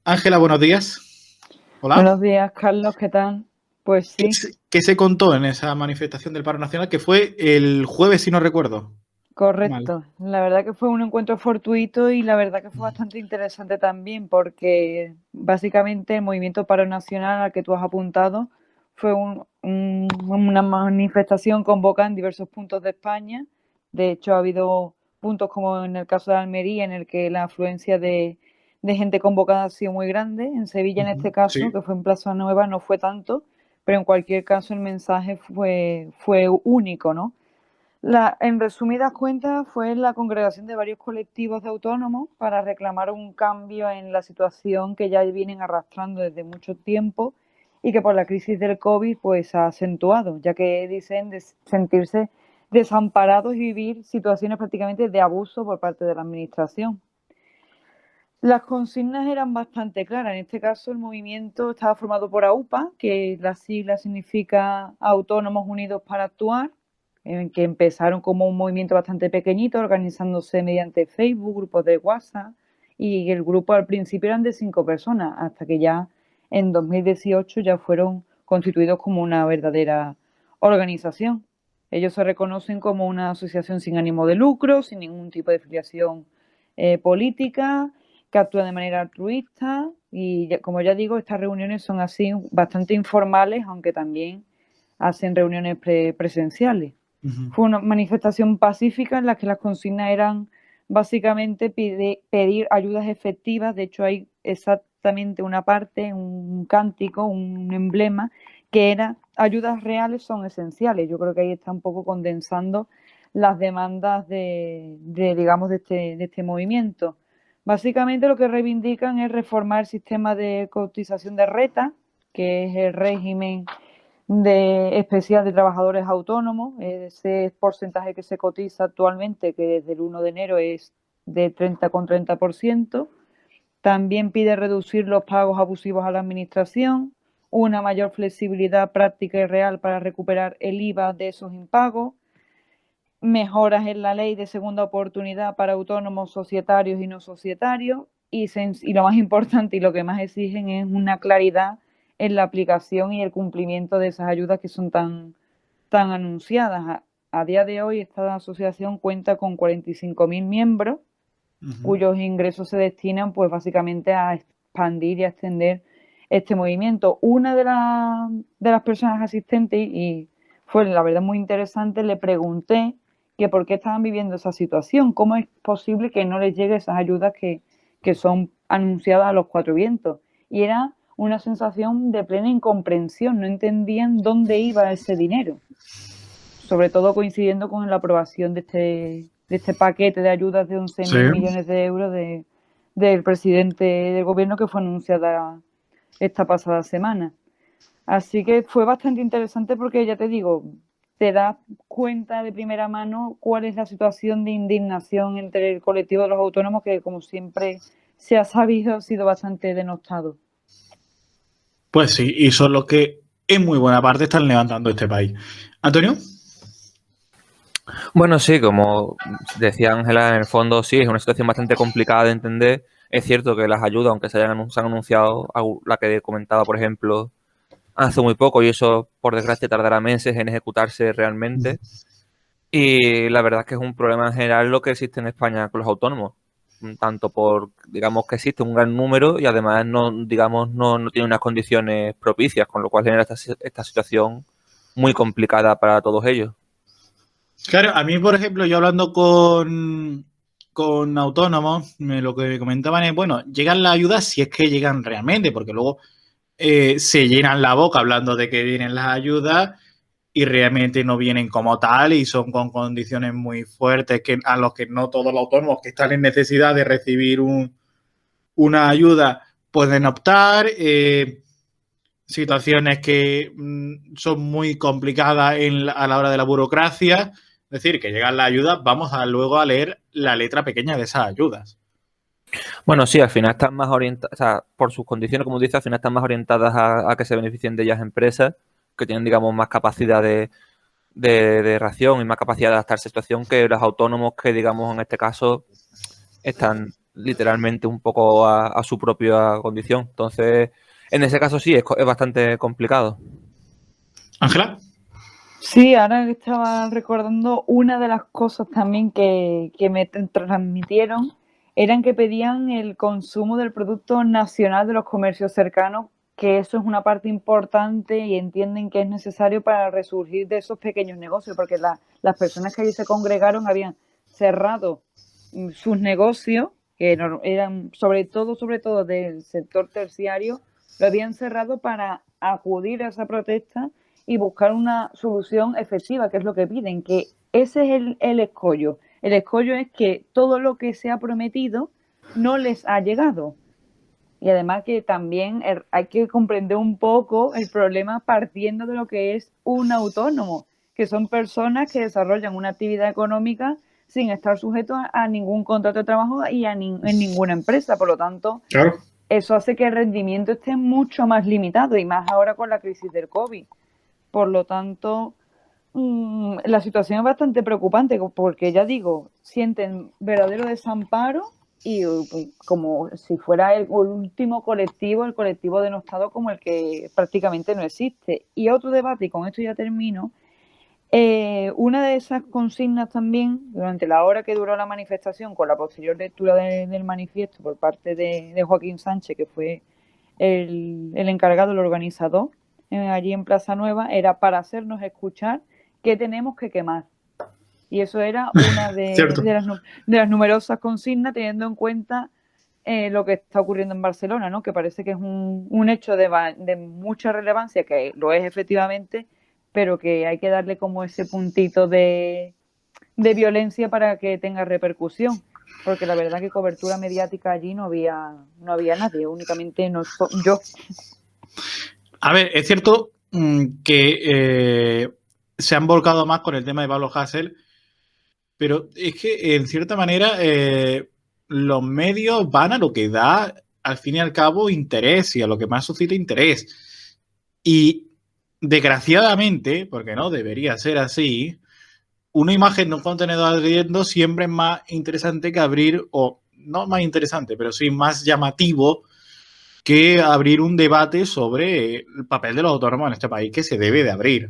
Ángela, buenos días. Hola. Buenos días, Carlos, ¿qué tal? Pues sí. ¿Qué se contó en esa manifestación del paro nacional, que fue el jueves, si no recuerdo? Correcto. Mal. La verdad que fue un encuentro fortuito y la verdad que fue bastante interesante también, porque básicamente el movimiento paro nacional al que tú has apuntado fue una manifestación convocada en diversos puntos de España. De hecho, ha habido puntos como en el caso de Almería, en el que la afluencia de gente convocada ha sido muy grande. En Sevilla, en este caso, sí, que fue en Plaza Nueva, no fue tanto, pero en cualquier caso el mensaje fue único, ¿no? En resumidas cuentas, fue la congregación de varios colectivos de autónomos para reclamar un cambio en la situación que ya vienen arrastrando desde mucho tiempo y que por la crisis del COVID pues ha acentuado, ya que dicen de sentirse desamparados y vivir situaciones prácticamente de abuso por parte de la administración. Las consignas eran bastante claras. En este caso, el movimiento estaba formado por AUPA, que la sigla significa Autónomos Unidos para Actuar, en que empezaron como un movimiento bastante pequeñito, organizándose mediante Facebook, grupos de WhatsApp, y el grupo al principio eran de 5 personas, hasta que ya en 2018 ya fueron constituidos como una verdadera organización. Ellos se reconocen como una asociación sin ánimo de lucro, sin ningún tipo de filiación política, que actúa de manera altruista y, como ya digo, estas reuniones son así bastante informales, aunque también hacen reuniones presenciales. Fue una manifestación pacífica en la que las consignas eran básicamente pedir ayudas efectivas. De hecho, hay exactamente una parte, un cántico, un emblema, que era ayudas reales son esenciales. Yo creo que ahí está un poco condensando las demandas digamos, de este movimiento. Básicamente lo que reivindican es reformar el sistema de cotización de renta, que es el régimen especial de trabajadores autónomos. Ese porcentaje que se cotiza actualmente, que desde el 1 de enero es de 30,30%. También pide reducir los pagos abusivos a la administración, una mayor flexibilidad práctica y real para recuperar el IVA de esos impagos, mejoras en la ley de segunda oportunidad para autónomos societarios y no societarios y lo más importante y lo que más exigen es una claridad en la aplicación y el cumplimiento de esas ayudas que son tan anunciadas. A día de hoy esta asociación cuenta con 45.000 miembros, cuyos ingresos se destinan pues básicamente a expandir y a extender este movimiento. Una de las personas asistentes, y fue la verdad muy interesante, le pregunté que por qué estaban viviendo esa situación, cómo es posible que no les llegue esas ayudas que son anunciadas a los 4 vientos. Y era una sensación de plena incomprensión, no entendían dónde iba ese dinero, sobre todo coincidiendo con la aprobación de este paquete de ayudas de 11.000 millones de euros del presidente del gobierno, que fue anunciada esta pasada semana. Así que fue bastante interesante porque, ya te digo, te das cuenta de primera mano cuál es la situación de indignación entre el colectivo de los autónomos, que como siempre se ha sabido, ha sido bastante denostado. Pues sí, y son los que en muy buena parte están levantando este país. ¿Antonio? Bueno, sí, como decía Ángela, en el fondo sí, es una situación bastante complicada de entender. Es cierto que las ayudas, aunque se han anunciado, la que comentaba, por ejemplo, hace muy poco, y eso, por desgracia, tardará meses en ejecutarse realmente. Y la verdad es que es un problema en general lo que existe en España con los autónomos. Tanto por, digamos, que existe un gran número y además no tiene unas condiciones propicias, con lo cual genera esta situación muy complicada para todos ellos. Claro, a mí, por ejemplo, yo hablando con autónomos, lo que me comentaban es, bueno, llegan las ayudas si es que llegan realmente, porque luego se llenan la boca hablando de que vienen las ayudas y realmente no vienen como tal y son con condiciones muy fuertes a los que no todos los autónomos que están en necesidad de recibir una ayuda pueden optar. Situaciones que son muy complicadas a la hora de la burocracia. Es decir, que llegan las ayudas, vamos luego a leer la letra pequeña de esas ayudas. Bueno, sí, al final están más orientadas, o sea, por sus condiciones, como dice, al final están más orientadas a que se beneficien de ellas empresas que tienen, digamos, más capacidad de reacción y más capacidad de adaptarse a la situación que los autónomos que, digamos, en este caso, están literalmente un poco a su propia condición. Entonces, en ese caso sí, es bastante complicado. ¿Ángela? Sí, ahora estaba recordando una de las cosas también que me transmitieron, eran que pedían el consumo del producto nacional de los comercios cercanos, que eso es una parte importante y entienden que es necesario para resurgir de esos pequeños negocios, porque las personas que allí se congregaron habían cerrado sus negocios, que eran sobre todo del sector terciario, lo habían cerrado para acudir a esa protesta y buscar una solución efectiva, que es lo que piden, que ese es el escollo. El escollo es que todo lo que se ha prometido no les ha llegado. Y además que también hay que comprender un poco el problema partiendo de lo que es un autónomo, que son personas que desarrollan una actividad económica sin estar sujetos a ningún contrato de trabajo y en ninguna empresa. Por lo tanto, Claro. eso hace que el rendimiento esté mucho más limitado y más ahora con la crisis del COVID. Por lo tanto, la situación es bastante preocupante porque, ya digo, sienten verdadero desamparo y como si fuera el último colectivo, el colectivo denostado como el que prácticamente no existe. Y otro debate, y con esto ya termino, una de esas consignas también, durante la hora que duró la manifestación, con la posterior lectura del manifiesto por parte de Joaquín Sánchez, que fue el encargado, el organizador, allí en Plaza Nueva, era para hacernos escuchar qué tenemos que quemar. Y eso era una de las numerosas consignas, teniendo en cuenta lo que está ocurriendo en Barcelona, ¿no? Que parece que es un hecho de mucha relevancia, que lo es efectivamente, pero que hay que darle como ese puntito de violencia para que tenga repercusión. Porque la verdad que cobertura mediática allí no había nadie, únicamente yo. A ver, es cierto que se han volcado más con el tema de Pablo Hasél, pero es que en cierta manera los medios van a lo que da al fin y al cabo interés y a lo que más suscita interés. Y desgraciadamente, porque no debería ser así, una imagen de un contenedor ardiendo siempre es más interesante que abrir, o no más interesante, pero sí más llamativo que abrir un debate sobre el papel de los autónomos en este país, que se debe de abrir.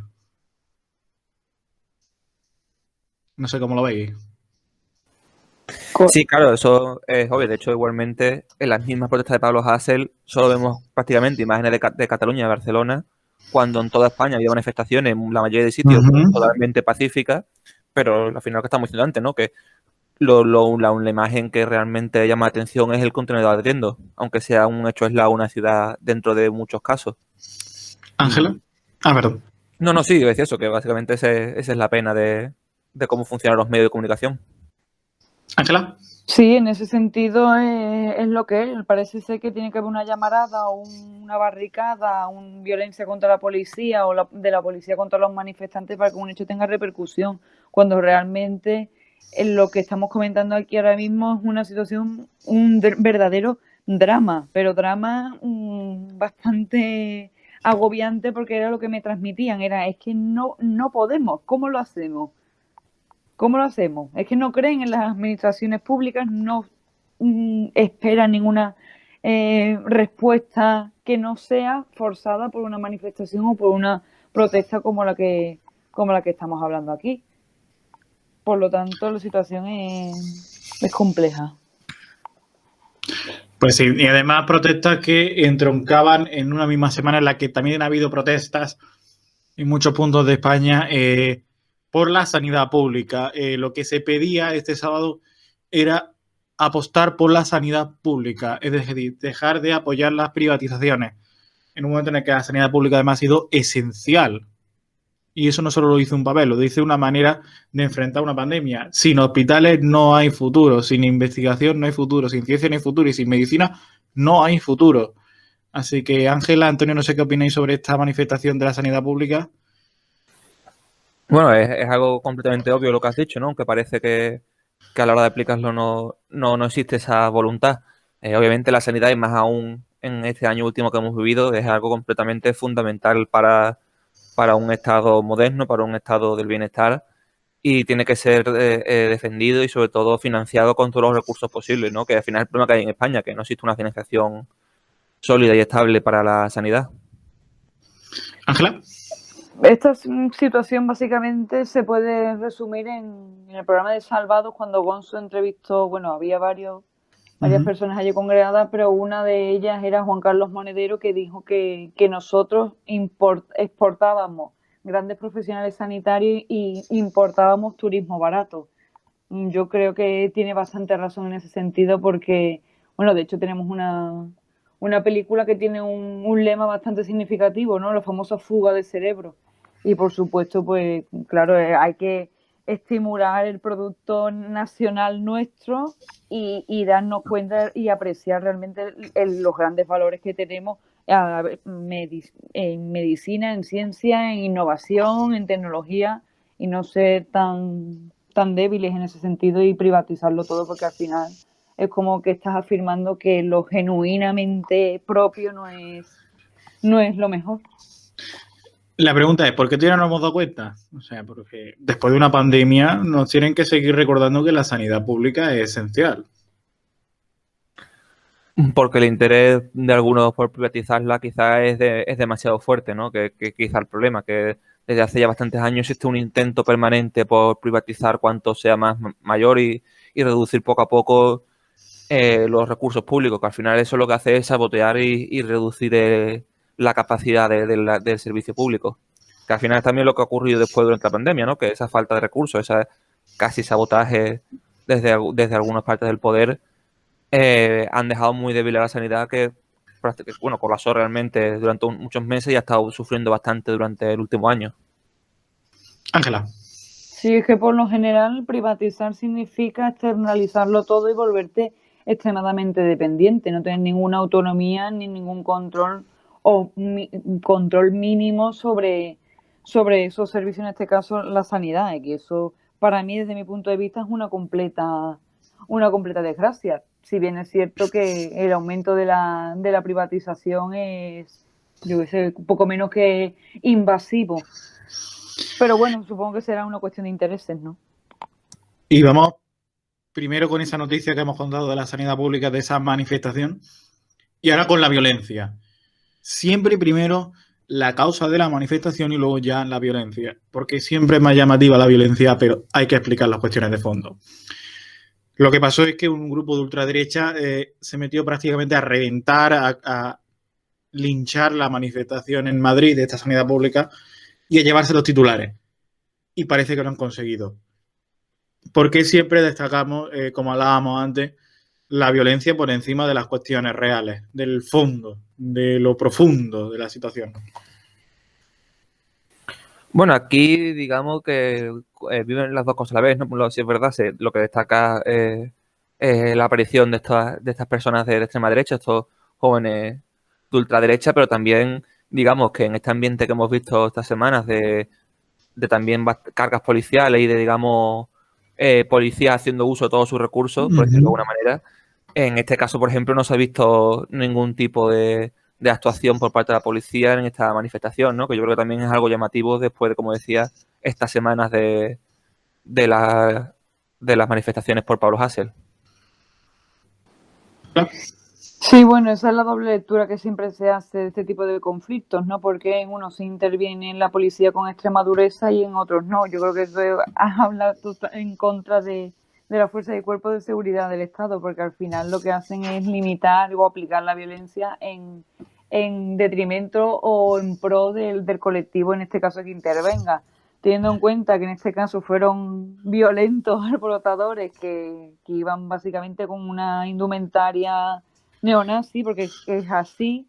No sé cómo lo veis. Sí, claro, eso es obvio. De hecho, igualmente, en las mismas protestas de Pablo Hasél solo vemos prácticamente imágenes de Cataluña y de Barcelona, cuando en toda España había manifestaciones, en la mayoría de sitios, totalmente pacíficas, pero al final lo que estamos diciendo antes, ¿no? Que la imagen que realmente llama la atención es el contenedor ardiendo, aunque sea un hecho aislado, una ciudad dentro de muchos casos. ¿Ángela? Ah, perdón. No, sí, es eso, que básicamente esa es la pena de cómo funcionan los medios de comunicación. ¿Ángela? Sí, en ese sentido es lo que es. Parece ser que tiene que haber una llamarada o una barricada, una violencia contra la policía o de la policía contra los manifestantes para que un hecho tenga repercusión, cuando realmente lo que estamos comentando aquí ahora mismo es una situación, un verdadero drama, pero drama bastante agobiante, porque era lo que me transmitían, es que no podemos, ¿cómo lo hacemos? ¿Cómo lo hacemos? Es que no creen en las administraciones públicas, no esperan ninguna respuesta que no sea forzada por una manifestación o por una protesta como la que estamos hablando aquí. Por lo tanto, la situación es compleja. Pues sí, y además protestas que entroncaban en una misma semana en la que también ha habido protestas en muchos puntos de España por la sanidad pública. Lo que se pedía este sábado era apostar por la sanidad pública, es decir, dejar de apoyar las privatizaciones, en un momento en el que la sanidad pública además ha sido esencial. Y eso no solo lo dice un papel, lo dice una manera de enfrentar una pandemia. Sin hospitales no hay futuro, sin investigación no hay futuro, sin ciencia no hay futuro y sin medicina no hay futuro. Así que, Ángela, Antonio, no sé qué opináis sobre esta manifestación de la sanidad pública. Bueno, es algo completamente obvio lo que has dicho, ¿no? Aunque parece que a la hora de aplicarlo no existe esa voluntad. Obviamente la sanidad, y más aún en este año último que hemos vivido, es algo completamente fundamental para un Estado moderno, para un Estado del bienestar, y tiene que ser defendido y sobre todo financiado con todos los recursos posibles, ¿no? Que al final es el problema que hay en España, que no existe una financiación sólida y estable para la sanidad. Ángela. Esta situación básicamente se puede resumir en el programa de Salvados, cuando Gonzo entrevistó, bueno, había varias personas allí congregadas, pero una de ellas era Juan Carlos Monedero, que dijo que nosotros exportábamos grandes profesionales sanitarios y importábamos turismo barato. Yo creo que tiene bastante razón en ese sentido porque, bueno, de hecho tenemos una película que tiene un lema bastante significativo, ¿no? La famosa fuga de cerebro. Y por supuesto, pues claro, hay que estimular el producto nacional nuestro y darnos cuenta y apreciar realmente los grandes valores que tenemos en medicina, en ciencia, en innovación, en tecnología, y no ser tan débiles en ese sentido y privatizarlo todo, porque al final es como que estás afirmando que lo genuinamente propio no es lo mejor. La pregunta es, ¿por qué todavía no nos hemos dado cuenta? O sea, porque después de una pandemia nos tienen que seguir recordando que la sanidad pública es esencial. Porque el interés de algunos por privatizarla quizás es demasiado fuerte, ¿no? Que quizá el problema, que desde hace ya bastantes años existe un intento permanente por privatizar cuanto sea más mayor y reducir poco a poco los recursos públicos, que al final eso lo que hace es sabotear y reducir la capacidad del servicio público. Que al final es también lo que ha ocurrido después durante la pandemia, ¿no? Que esa falta de recursos, ese casi sabotaje desde algunas partes del poder han dejado muy débil a la sanidad que, bueno, colapsó realmente durante muchos meses y ha estado sufriendo bastante durante el último año. Ángela. Sí, es que por lo general privatizar significa externalizarlo todo y volverte extremadamente dependiente, no tener ninguna autonomía ni ningún control o control mínimo sobre esos servicios, en este caso la sanidad, y que eso para mí desde mi punto de vista es una completa desgracia. Si bien es cierto que el aumento de la privatización es, yo qué sé, un poco menos que invasivo. Pero bueno, supongo que será una cuestión de intereses, ¿no? Y vamos primero con esa noticia que hemos contado de la sanidad pública, de esa manifestación, y ahora con la violencia. Siempre primero la causa de la manifestación y luego ya la violencia, porque siempre es más llamativa la violencia, pero hay que explicar las cuestiones de fondo. Lo que pasó es que un grupo de ultraderecha se metió prácticamente a reventar, a linchar la manifestación en Madrid de esta sanidad pública y a llevarse los titulares. Y parece que lo han conseguido. Porque siempre destacamos, como hablábamos antes, la violencia por encima de las cuestiones reales, del fondo, de lo profundo de la situación. Bueno, aquí digamos que viven las dos cosas a la vez, ¿no? Si es verdad, lo que destaca la aparición de estas personas de extrema derecha, estos jóvenes de ultraderecha, pero también digamos que en este ambiente que hemos visto estas semanas de también cargas policiales y de, digamos, policías haciendo uso de todos sus recursos, por decirlo de alguna manera, en este caso, por ejemplo, no se ha visto ningún tipo de actuación por parte de la policía en esta manifestación, ¿no? Que yo creo que también es algo llamativo después de, como decía, estas semanas de las manifestaciones por Pablo Hasél. Sí, bueno, esa es la doble lectura que siempre se hace de este tipo de conflictos, ¿no? Porque en unos se interviene en la policía con extrema dureza y en otros no. Yo creo que eso has hablado en contra de la fuerza y cuerpo de seguridad del Estado, porque al final lo que hacen es limitar o aplicar la violencia en detrimento o en pro del colectivo, en este caso, que intervenga. Teniendo en cuenta que en este caso fueron violentos alborotadores que iban básicamente con una indumentaria neonazi, porque es así.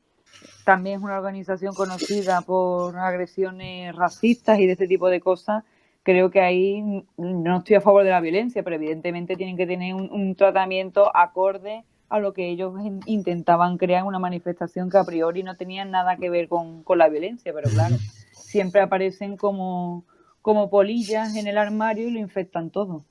También es una organización conocida por agresiones racistas y de este tipo de cosas. Creo que ahí no estoy a favor de la violencia, pero evidentemente tienen que tener un tratamiento acorde a lo que ellos intentaban crear, una manifestación que a priori no tenía nada que ver con la violencia, pero claro, siempre aparecen como polillas en el armario y lo infectan todo.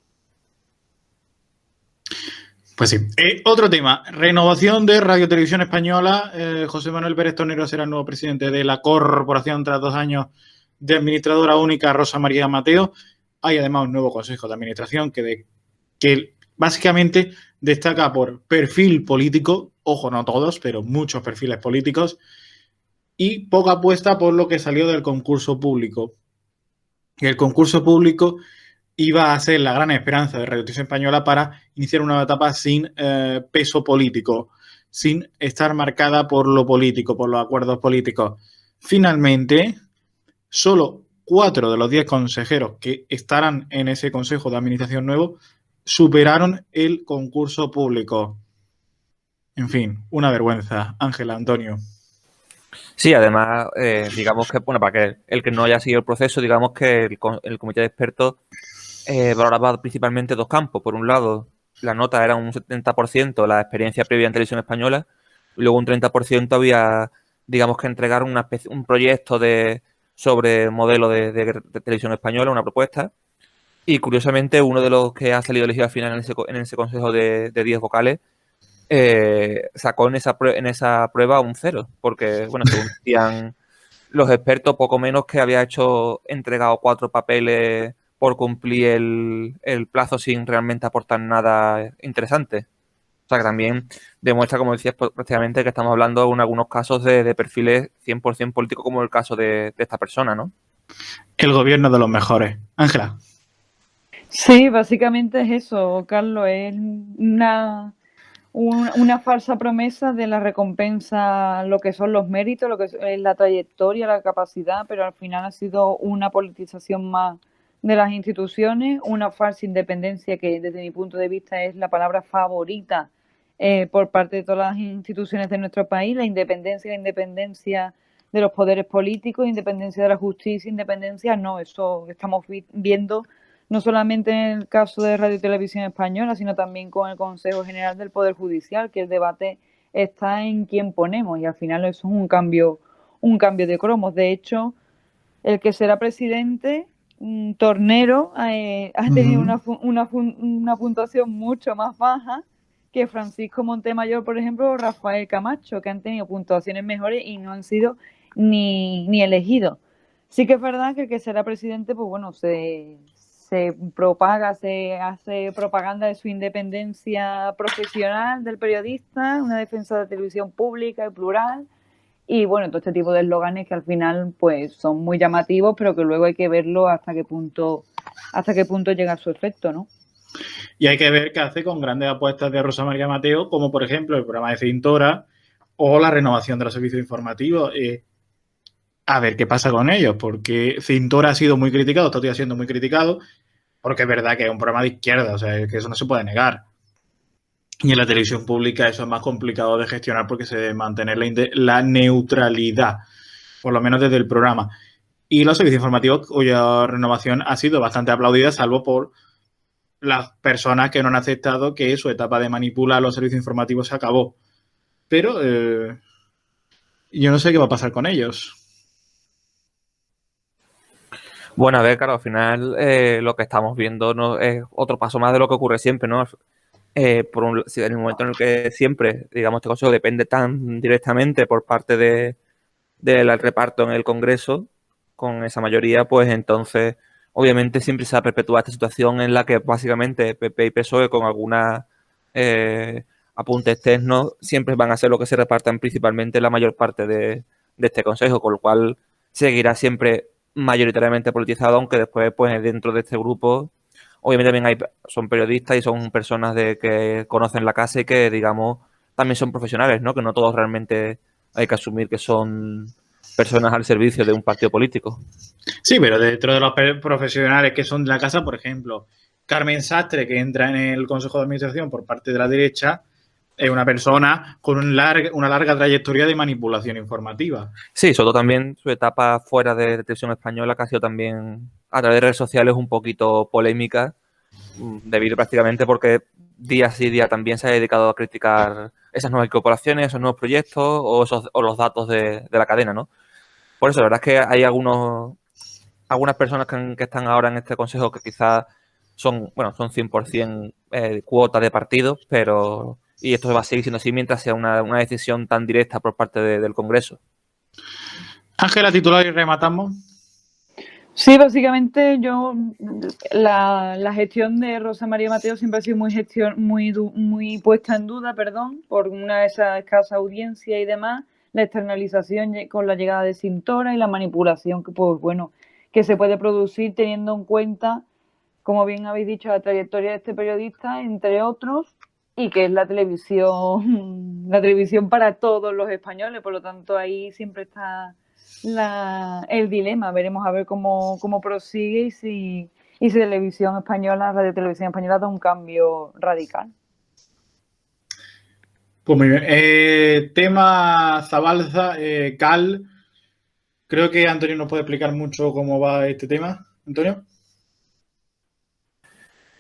Pues sí. Otro tema, renovación de Radio Televisión Española. José Manuel Pérez Tornero será el nuevo presidente de la corporación tras 2 años de administradora única Rosa María Mateo. Hay además un nuevo consejo de administración que básicamente destaca por perfil político, ojo, no todos, pero muchos perfiles políticos, y poca apuesta por lo que salió del concurso público. El concurso público iba a ser la gran esperanza de Radio Televisión Española para iniciar una etapa sin peso político, sin estar marcada por lo político, por los acuerdos políticos. Finalmente, solo 4 de los 10 consejeros que estarán en ese consejo de administración nuevo superaron el concurso público. En fin, una vergüenza. Ángela, Antonio. Sí, además, digamos que, bueno, para que el que no haya seguido el proceso, digamos que el comité de expertos valoraba principalmente dos campos. Por un lado, la nota era un 70% la experiencia previa en televisión española, y luego un 30% había, digamos, que entregar un proyecto sobre modelo de televisión española, una propuesta. Y curiosamente, uno de los que ha salido elegido al final en ese consejo de 10 vocales sacó en esa prueba un cero, porque, bueno, según decían los expertos, poco menos que había entregado 4 papeles por cumplir el plazo sin realmente aportar nada interesante. O sea, que también demuestra, como decías, prácticamente que estamos hablando en algunos casos de perfiles 100% políticos, como el caso de esta persona, ¿no? El gobierno de los mejores. Ángela. Sí, básicamente es eso, Carlos, es una falsa promesa de la recompensa, lo que son los méritos, lo que es la trayectoria, la capacidad, pero al final ha sido una politización más de las instituciones, una falsa independencia que desde mi punto de vista es la palabra favorita por parte de todas las instituciones de nuestro país, la independencia de los poderes políticos, independencia de la justicia, independencia, no, eso estamos viendo no solamente en el caso de Radio y Televisión Española, sino también con el Consejo General del Poder Judicial, que el debate está en quién ponemos y al final eso es un cambio de cromos. De hecho, el que será presidente, Tornero, ha tenido una puntuación mucho más baja que Francisco Montemayor, por ejemplo, o Rafael Camacho, que han tenido puntuaciones mejores y no han sido ni elegidos. Sí que es verdad que el que será presidente, pues bueno, se propaga, se hace propaganda de su independencia profesional del periodista, una defensa de la televisión pública y plural, y bueno, todo este tipo de eslóganes que al final pues son muy llamativos, pero que luego hay que verlo hasta qué punto llega su efecto, ¿no? Y hay que ver qué hace con grandes apuestas de Rosa María Mateo, como por ejemplo el programa de Cintora o la renovación de los servicios informativos. A ver qué pasa con ellos, porque Cintora ha sido muy criticado, está siendo muy criticado, porque es verdad que es un programa de izquierda, o sea, que eso no se puede negar. Y en la televisión pública eso es más complicado de gestionar porque se debe mantener la neutralidad, por lo menos desde el programa. Y los servicios informativos cuya renovación ha sido bastante aplaudida, salvo por las personas que no han aceptado que su etapa de manipular los servicios informativos se acabó. Pero yo no sé qué va a pasar con ellos. Bueno, a ver, claro, al final lo que estamos viendo no es otro paso más de lo que ocurre siempre, ¿no? Si en el momento en el que siempre, digamos, este consejo depende tan directamente por parte del reparto en el Congreso, con esa mayoría, pues entonces, obviamente, siempre se va a perpetuar esta situación en la que básicamente PP y PSOE, con alguna apuntes externos, siempre van a ser lo que se repartan principalmente la mayor parte de este consejo, con lo cual seguirá siempre mayoritariamente politizado, aunque después, pues dentro de este grupo, obviamente también son periodistas y son personas que conocen la casa y que, digamos, también son profesionales, ¿no? Que no todos realmente hay que asumir que son personas al servicio de un partido político. Sí, pero dentro de los profesionales que son de la casa, por ejemplo, Carmen Sastre, que entra en el Consejo de Administración por parte de la derecha, es una persona con una larga trayectoria de manipulación informativa. Sí, sobre todo también su etapa fuera de televisión española, que ha sido también a través de redes sociales un poquito polémica, debido prácticamente porque día sí día también se ha dedicado a criticar esas nuevas incorporaciones, esos nuevos proyectos o los datos de la cadena, ¿no? Por eso, la verdad es que hay algunas personas que están ahora en este consejo que quizás son 100% cuota de partido, pero y esto va a seguir siendo así mientras sea una decisión tan directa por parte del Congreso. Ángela, titular y rematamos. Sí, básicamente la gestión de Rosa María Mateo siempre ha sido muy puesta en duda, por una de esas escasa audiencia y demás, la externalización con la llegada de Cintora y la manipulación que se puede producir teniendo en cuenta, como bien habéis dicho, la trayectoria de este periodista, entre otros, y que es la televisión para todos los españoles, por lo tanto ahí siempre está el dilema. Veremos a ver cómo prosigue y si Televisión Española, Radio Televisión Española da un cambio radical. Pues muy bien. Tema Zabalza, Cal. Creo que Antonio nos puede explicar mucho cómo va este tema. Antonio.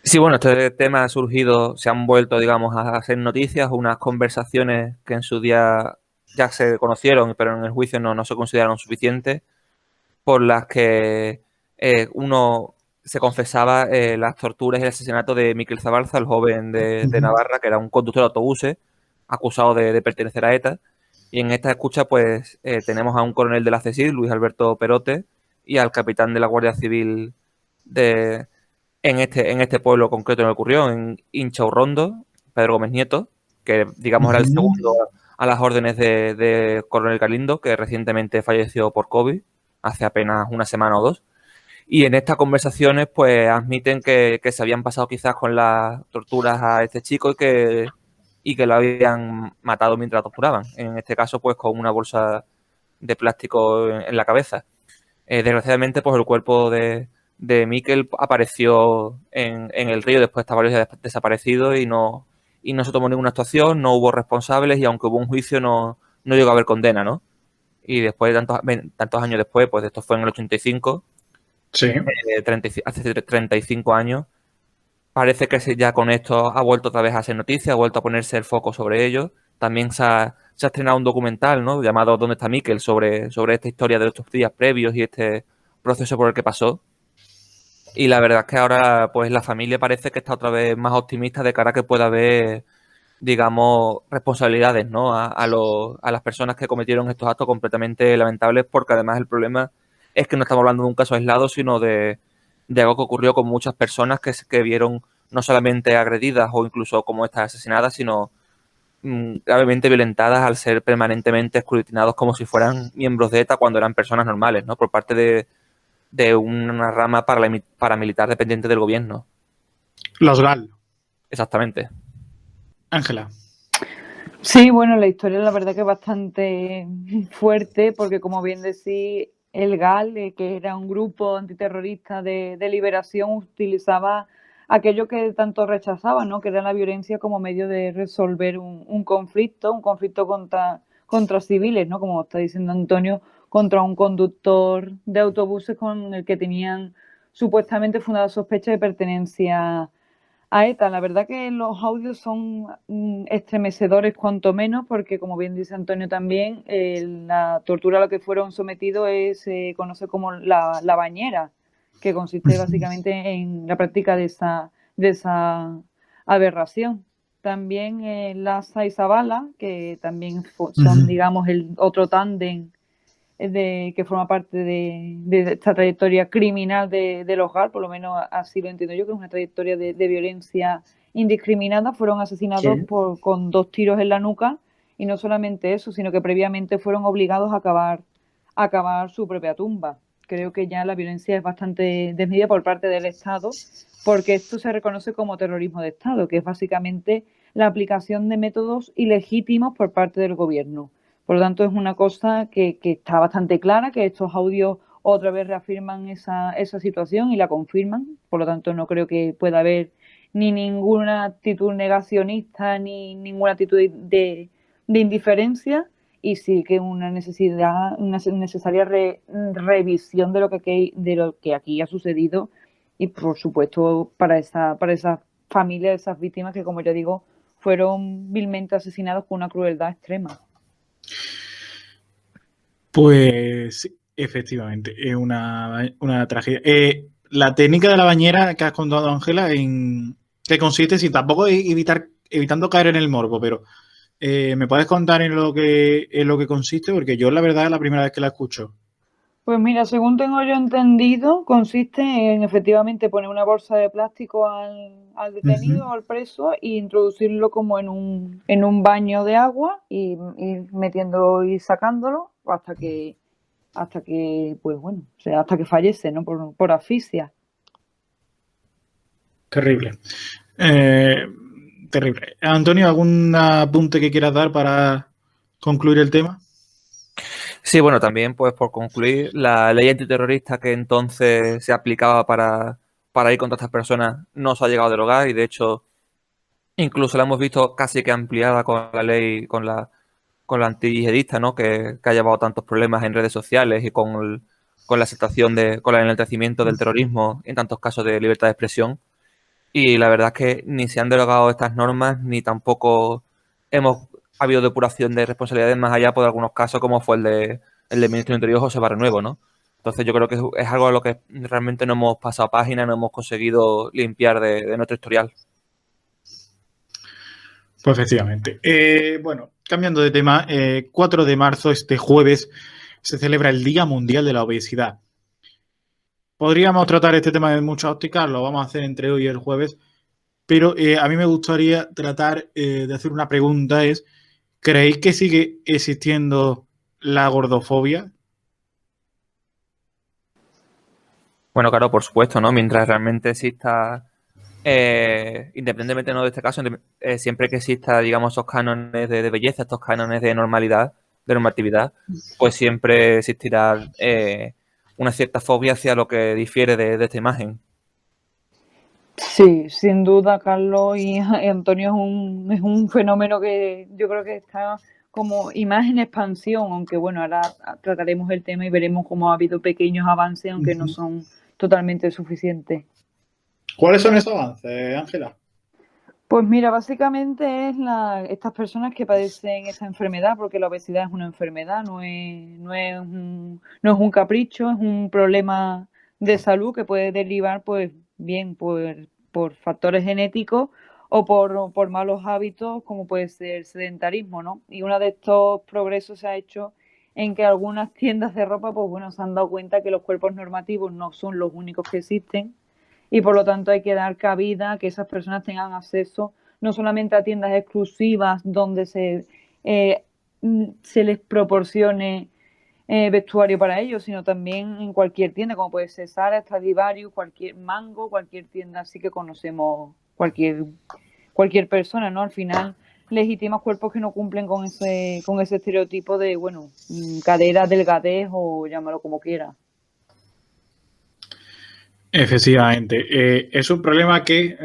Sí, bueno, este tema ha surgido, se han vuelto, digamos, a hacer noticias, unas conversaciones que en su día ya se conocieron, pero en el juicio no se consideraron suficientes, por las que uno se confesaba las torturas y el asesinato de Miquel Zabalza, el joven de Navarra, que era un conductor de autobuses, acusado de pertenecer a ETA. Y en esta escucha, pues, tenemos a un coronel de la CSIC, Luis Alberto Perote, y al capitán de la Guardia Civil de, en este pueblo concreto en el que ocurrió, en Inchaurrondo, Pedro Gómez Nieto, que digamos era el segundo a las órdenes de Coronel Galindo, que recientemente falleció por COVID, hace apenas una semana o dos. Y en estas conversaciones, pues admiten que se habían pasado quizás con las torturas a este chico y que lo habían matado mientras lo torturaban. En este caso, pues con una bolsa de plástico en la cabeza. Desgraciadamente, pues el cuerpo de Miquel apareció en el río después de estar varios días desaparecido y no se tomó ninguna actuación, no hubo responsables y aunque hubo un juicio no llegó a haber condena, ¿no? Y después de tantos años después, pues esto fue en el 85, Sí. Hace 35 años, parece que ya con esto ha vuelto otra vez a ser noticia, ha vuelto a ponerse el foco sobre ello. También se ha estrenado un documental, ¿no?, llamado ¿Dónde está Miquel?, sobre esta historia de estos días previos y este proceso por el que pasó. Y la verdad es que ahora, pues la familia parece que está otra vez más optimista de cara a que pueda haber, digamos, responsabilidades, ¿no?, a las personas que cometieron estos actos completamente lamentables, porque además el problema es que no estamos hablando de un caso aislado, sino de algo que ocurrió con muchas personas que vieron no solamente agredidas o incluso como estas asesinadas, sino gravemente violentadas al ser permanentemente escrutinados como si fueran miembros de ETA cuando eran personas normales, ¿no?, por parte de una rama paramilitar dependiente del gobierno. Los GAL. Exactamente. Ángela. Sí, bueno, la historia la verdad que es bastante fuerte porque, como bien decís, el GAL, que era un grupo antiterrorista de liberación, utilizaba aquello que tanto rechazaba, ¿no?, que era la violencia como medio de resolver un conflicto contra civiles, ¿no?, como está diciendo Antonio, contra un conductor de autobuses con el que tenían supuestamente fundada sospecha de pertenencia a ETA. La verdad que los audios son estremecedores cuanto menos, porque como bien dice Antonio también, la tortura a la que fueron sometidos se conoce como la bañera, que consiste básicamente en la práctica de esa aberración. También Lasa y Zabala, que también son, digamos, el otro tándem que forma parte de esta trayectoria criminal de los GAL, por lo menos así lo entiendo yo, que es una trayectoria de violencia indiscriminada. Fueron asesinados con 2 tiros en la nuca, y no solamente eso, sino que previamente fueron obligados a cavar su propia tumba. Creo que ya la violencia es bastante desmedida por parte del Estado, porque esto se reconoce como terrorismo de Estado, que es básicamente la aplicación de métodos ilegítimos por parte del gobierno. Por lo tanto, es una cosa que está bastante clara, que estos audios otra vez reafirman esa situación y la confirman. Por lo tanto, no creo que pueda haber ni ninguna actitud negacionista ni ninguna actitud de indiferencia, y sí que una necesaria revisión de lo que aquí ha sucedido, y por supuesto para esa familia, esas víctimas que, como ya digo, fueron vilmente asesinados con una crueldad extrema. Pues sí, efectivamente, es una tragedia. La técnica de la bañera que has contado, Ángela, ¿en qué consiste? Si tampoco evitando caer en el morbo, pero ¿me puedes contar en lo que consiste? Porque yo, la verdad, es la primera vez que la escucho. Pues mira, según tengo yo entendido, consiste en efectivamente poner una bolsa de plástico al detenido o al preso e introducirlo como en un baño de agua y metiéndolo y sacándolo hasta que pues bueno, o sea, hasta que fallece, ¿no?, por asfixia. Terrible. Terrible. Antonio, ¿algún apunte que quieras dar para concluir el tema? Sí, bueno, también, pues por concluir, la ley antiterrorista que entonces se aplicaba para ir contra estas personas no se ha llegado a derogar y, de hecho, Incluso la hemos visto casi que ampliada con la ley, con la antiyihadista, ¿no? Que ha llevado tantos problemas en redes sociales y con la aceptación con el enaltecimiento del terrorismo en tantos casos de libertad de expresión. Y la verdad es que ni se han derogado estas normas, ni tampoco ha habido depuración de responsabilidades más allá por algunos casos, como fue el del ministro del Interior, José Barrenuevo, ¿no? Entonces yo creo que es algo a lo que realmente no hemos pasado página, no hemos conseguido limpiar de nuestro historial. Pues efectivamente. Bueno, cambiando de tema, 4 de marzo, este jueves, se celebra el Día Mundial de la Obesidad. Podríamos tratar este tema de muchas ópticas, lo vamos a hacer entre hoy y el jueves, pero a mí me gustaría tratar de hacer una pregunta, ¿creéis que sigue existiendo la gordofobia? Bueno, claro, por supuesto, ¿no? Mientras realmente exista, independientemente no de este caso, siempre que exista, digamos, esos cánones de belleza, estos cánones de normalidad, de normatividad, pues siempre existirá una cierta fobia hacia lo que difiere de esta imagen. Sí, sin duda, Carlos y Antonio es un fenómeno que yo creo que está como imagen expansión, aunque bueno, ahora trataremos el tema y veremos cómo ha habido pequeños avances, aunque no son totalmente suficientes. ¿Cuáles son esos avances, Ángela? Pues mira, básicamente es estas personas que padecen esta enfermedad, porque la obesidad es una enfermedad, no es un capricho, es un problema de salud que puede derivar, pues bien, por factores genéticos o por malos hábitos, como puede ser el sedentarismo, ¿no? Y uno de estos progresos se ha hecho en que algunas tiendas de ropa, pues bueno, se han dado cuenta que los cuerpos normativos no son los únicos que existen y por lo tanto hay que dar cabida a que esas personas tengan acceso no solamente a tiendas exclusivas donde se les proporcione vestuario para ellos, sino también en cualquier tienda, como puede ser Zara, Stradivarius, cualquier Mango, cualquier tienda así que conocemos cualquier persona, ¿no? Al final legitimas cuerpos que no cumplen con ese estereotipo de, bueno, cadera, delgadez o llámalo como quiera. Efectivamente. Es un problema que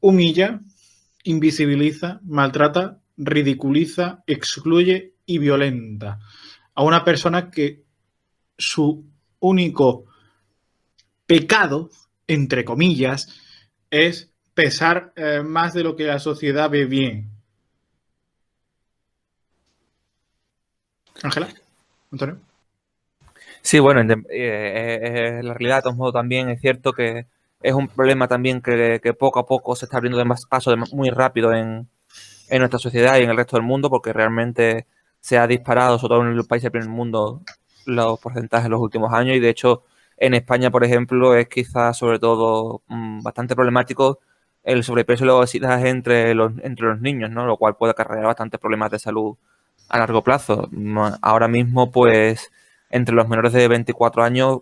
humilla, invisibiliza, maltrata, ridiculiza, excluye y violenta a una persona que su único pecado, entre comillas, es pesar más de lo que la sociedad ve bien. Ángela, Antonio. Sí, bueno, la realidad de todos modos también es cierto que es un problema también que poco a poco se está abriendo de más paso muy rápido en nuestra sociedad y en el resto del mundo, porque realmente se ha disparado, sobre todo en los países del primer mundo, los porcentajes en los últimos años, y de hecho en España, por ejemplo, es quizás sobre todo bastante problemático el sobrepeso y la obesidad entre los niños, ¿no? Lo cual puede acarrear bastantes problemas de salud a largo plazo. Ahora mismo, pues, entre los menores de 24 años,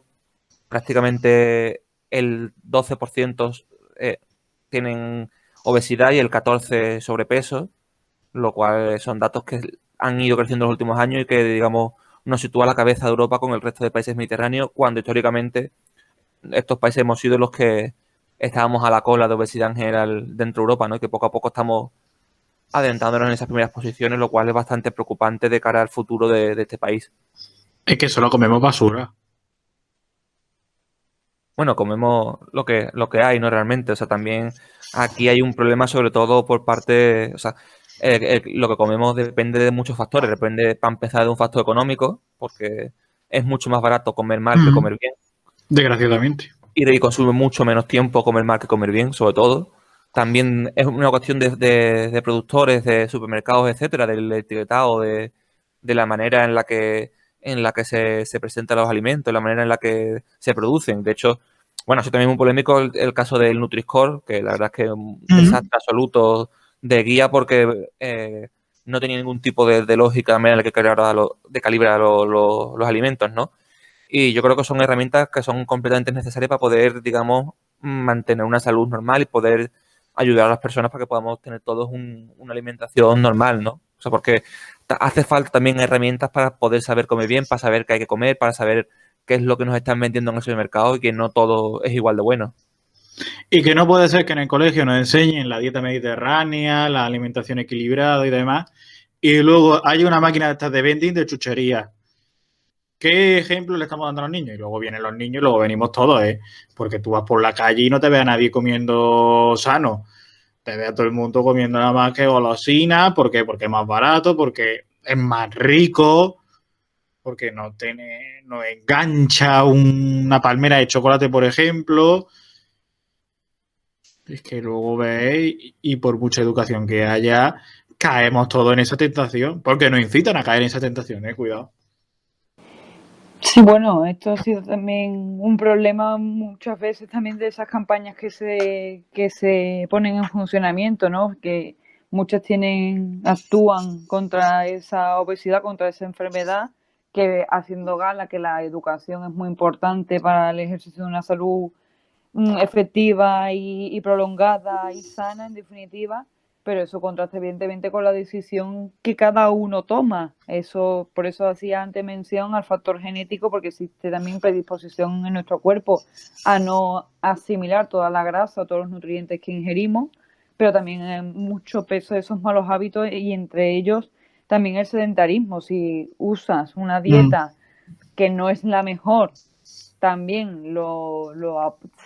prácticamente el 12% tienen obesidad y el 14% sobrepeso, lo cual son datos que han ido creciendo en los últimos años y que, digamos, nos sitúa a la cabeza de Europa con el resto de países mediterráneos, cuando históricamente estos países hemos sido los que estábamos a la cola de obesidad en general dentro de Europa, ¿no? Y que poco a poco estamos adentrándonos en esas primeras posiciones, lo cual es bastante preocupante de cara al futuro de este país. Es que solo comemos basura. Bueno, comemos lo que hay, ¿no? Realmente, o sea, también aquí hay un problema sobre todo por parte, o sea, lo que comemos depende de muchos factores, depende para empezar de un factor económico, porque es mucho más barato comer mal que comer bien. Desgraciadamente. Y consume mucho menos tiempo comer mal que comer bien, sobre todo. También es una cuestión de productores, de supermercados, etcétera, del etiquetado, de la manera en la que se presentan los alimentos, la manera en la que se producen. De hecho, bueno, eso también es muy polémico el caso del Nutri-Score, que la verdad es que es un desastre absoluto de guía porque no tenía ningún tipo de lógica la manera en la que calibrar los alimentos, ¿no? Y yo creo que son herramientas que son completamente necesarias para poder, digamos, mantener una salud normal y poder ayudar a las personas para que podamos tener todos una alimentación normal, ¿no? O sea, porque hace falta también herramientas para poder saber comer bien, para saber qué hay que comer, para saber qué es lo que nos están vendiendo en el supermercado y que no todo es igual de bueno. Y que no puede ser que en el colegio nos enseñen la dieta mediterránea, la alimentación equilibrada y demás, y luego hay una máquina de estas de vending de chucherías. ¿Qué ejemplo le estamos dando a los niños? Y luego vienen los niños y luego venimos todos, ¿eh? Porque tú vas por la calle y no te ve a nadie comiendo sano. Te ve a todo el mundo comiendo nada más que golosina. ¿Por qué? Porque es más barato, porque es más rico, porque no engancha una palmera de chocolate, por ejemplo. Es que luego veis, y por mucha educación que haya, caemos todos en esa tentación, porque nos incitan a caer en esa tentación, cuidado. Sí, bueno, esto ha sido también un problema muchas veces también de esas campañas que se ponen en funcionamiento, ¿no? Que muchas actúan contra esa obesidad, contra esa enfermedad, que haciendo gala que la educación es muy importante para el ejercicio de una salud efectiva y prolongada y sana, en definitiva, pero eso contrasta evidentemente con la decisión que cada uno toma. Eso, por eso hacía antes mención al factor genético, porque existe también predisposición en nuestro cuerpo a no asimilar toda la grasa o todos los nutrientes que ingerimos, pero también mucho peso de esos malos hábitos y entre ellos también el sedentarismo. Si usas una dieta que no es la mejor, también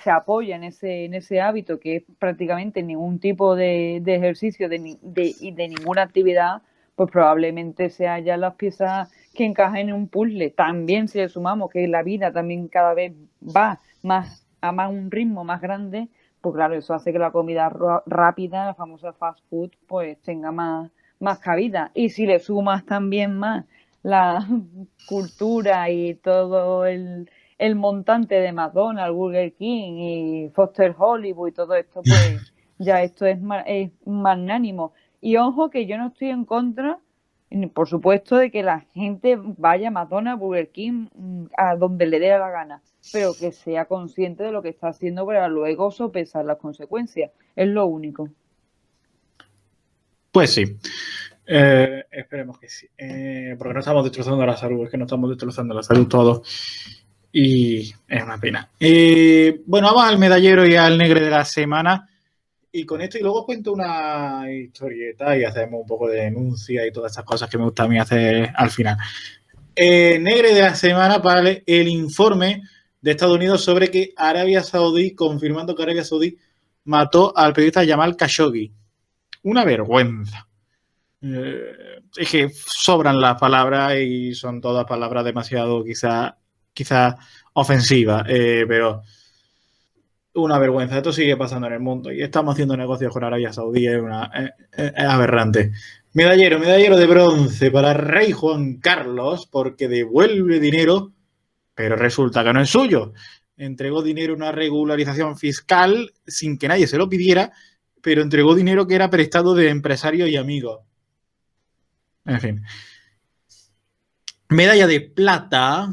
se apoya en ese hábito, que es prácticamente ningún tipo de ejercicio y de ninguna actividad, pues probablemente sean ya las piezas que encajan en un puzzle. También si le sumamos que la vida también cada vez va a un ritmo más grande, pues claro, eso hace que la comida rápida, la famosa fast food, pues tenga más cabida. Y si le sumas también más la cultura y todo el montante de McDonald's, Burger King y Foster Hollywood y todo esto, pues ya esto es magnánimo. Y ojo que yo no estoy en contra, por supuesto, de que la gente vaya a McDonald's, Burger King, a donde le dé la gana, pero que sea consciente de lo que está haciendo para luego sopesar las consecuencias. Es lo único. Pues sí. Esperemos que sí. Porque no estamos destrozando la salud, es que no estamos destrozando la salud todos. Y es una pena. Bueno, vamos al medallero y al negre de la semana. Y con esto, y luego cuento una historieta y hacemos un poco de denuncia y todas esas cosas que me gusta a mí hacer al final. Negre de la semana para el informe de Estados Unidos sobre que Arabia Saudí, confirmando que Arabia Saudí mató al periodista Jamal Khashoggi. Una vergüenza. Es que sobran las palabras y son todas palabras demasiado quizá ofensivas, pero una vergüenza. Esto sigue pasando en el mundo y estamos haciendo negocios con Arabia Saudí, es aberrante. Medallero de bronce para Rey Juan Carlos porque devuelve dinero, pero resulta que no es suyo. Entregó dinero a una regularización fiscal sin que nadie se lo pidiera, pero entregó dinero que era prestado de empresarios y amigos. En fin. Medalla de plata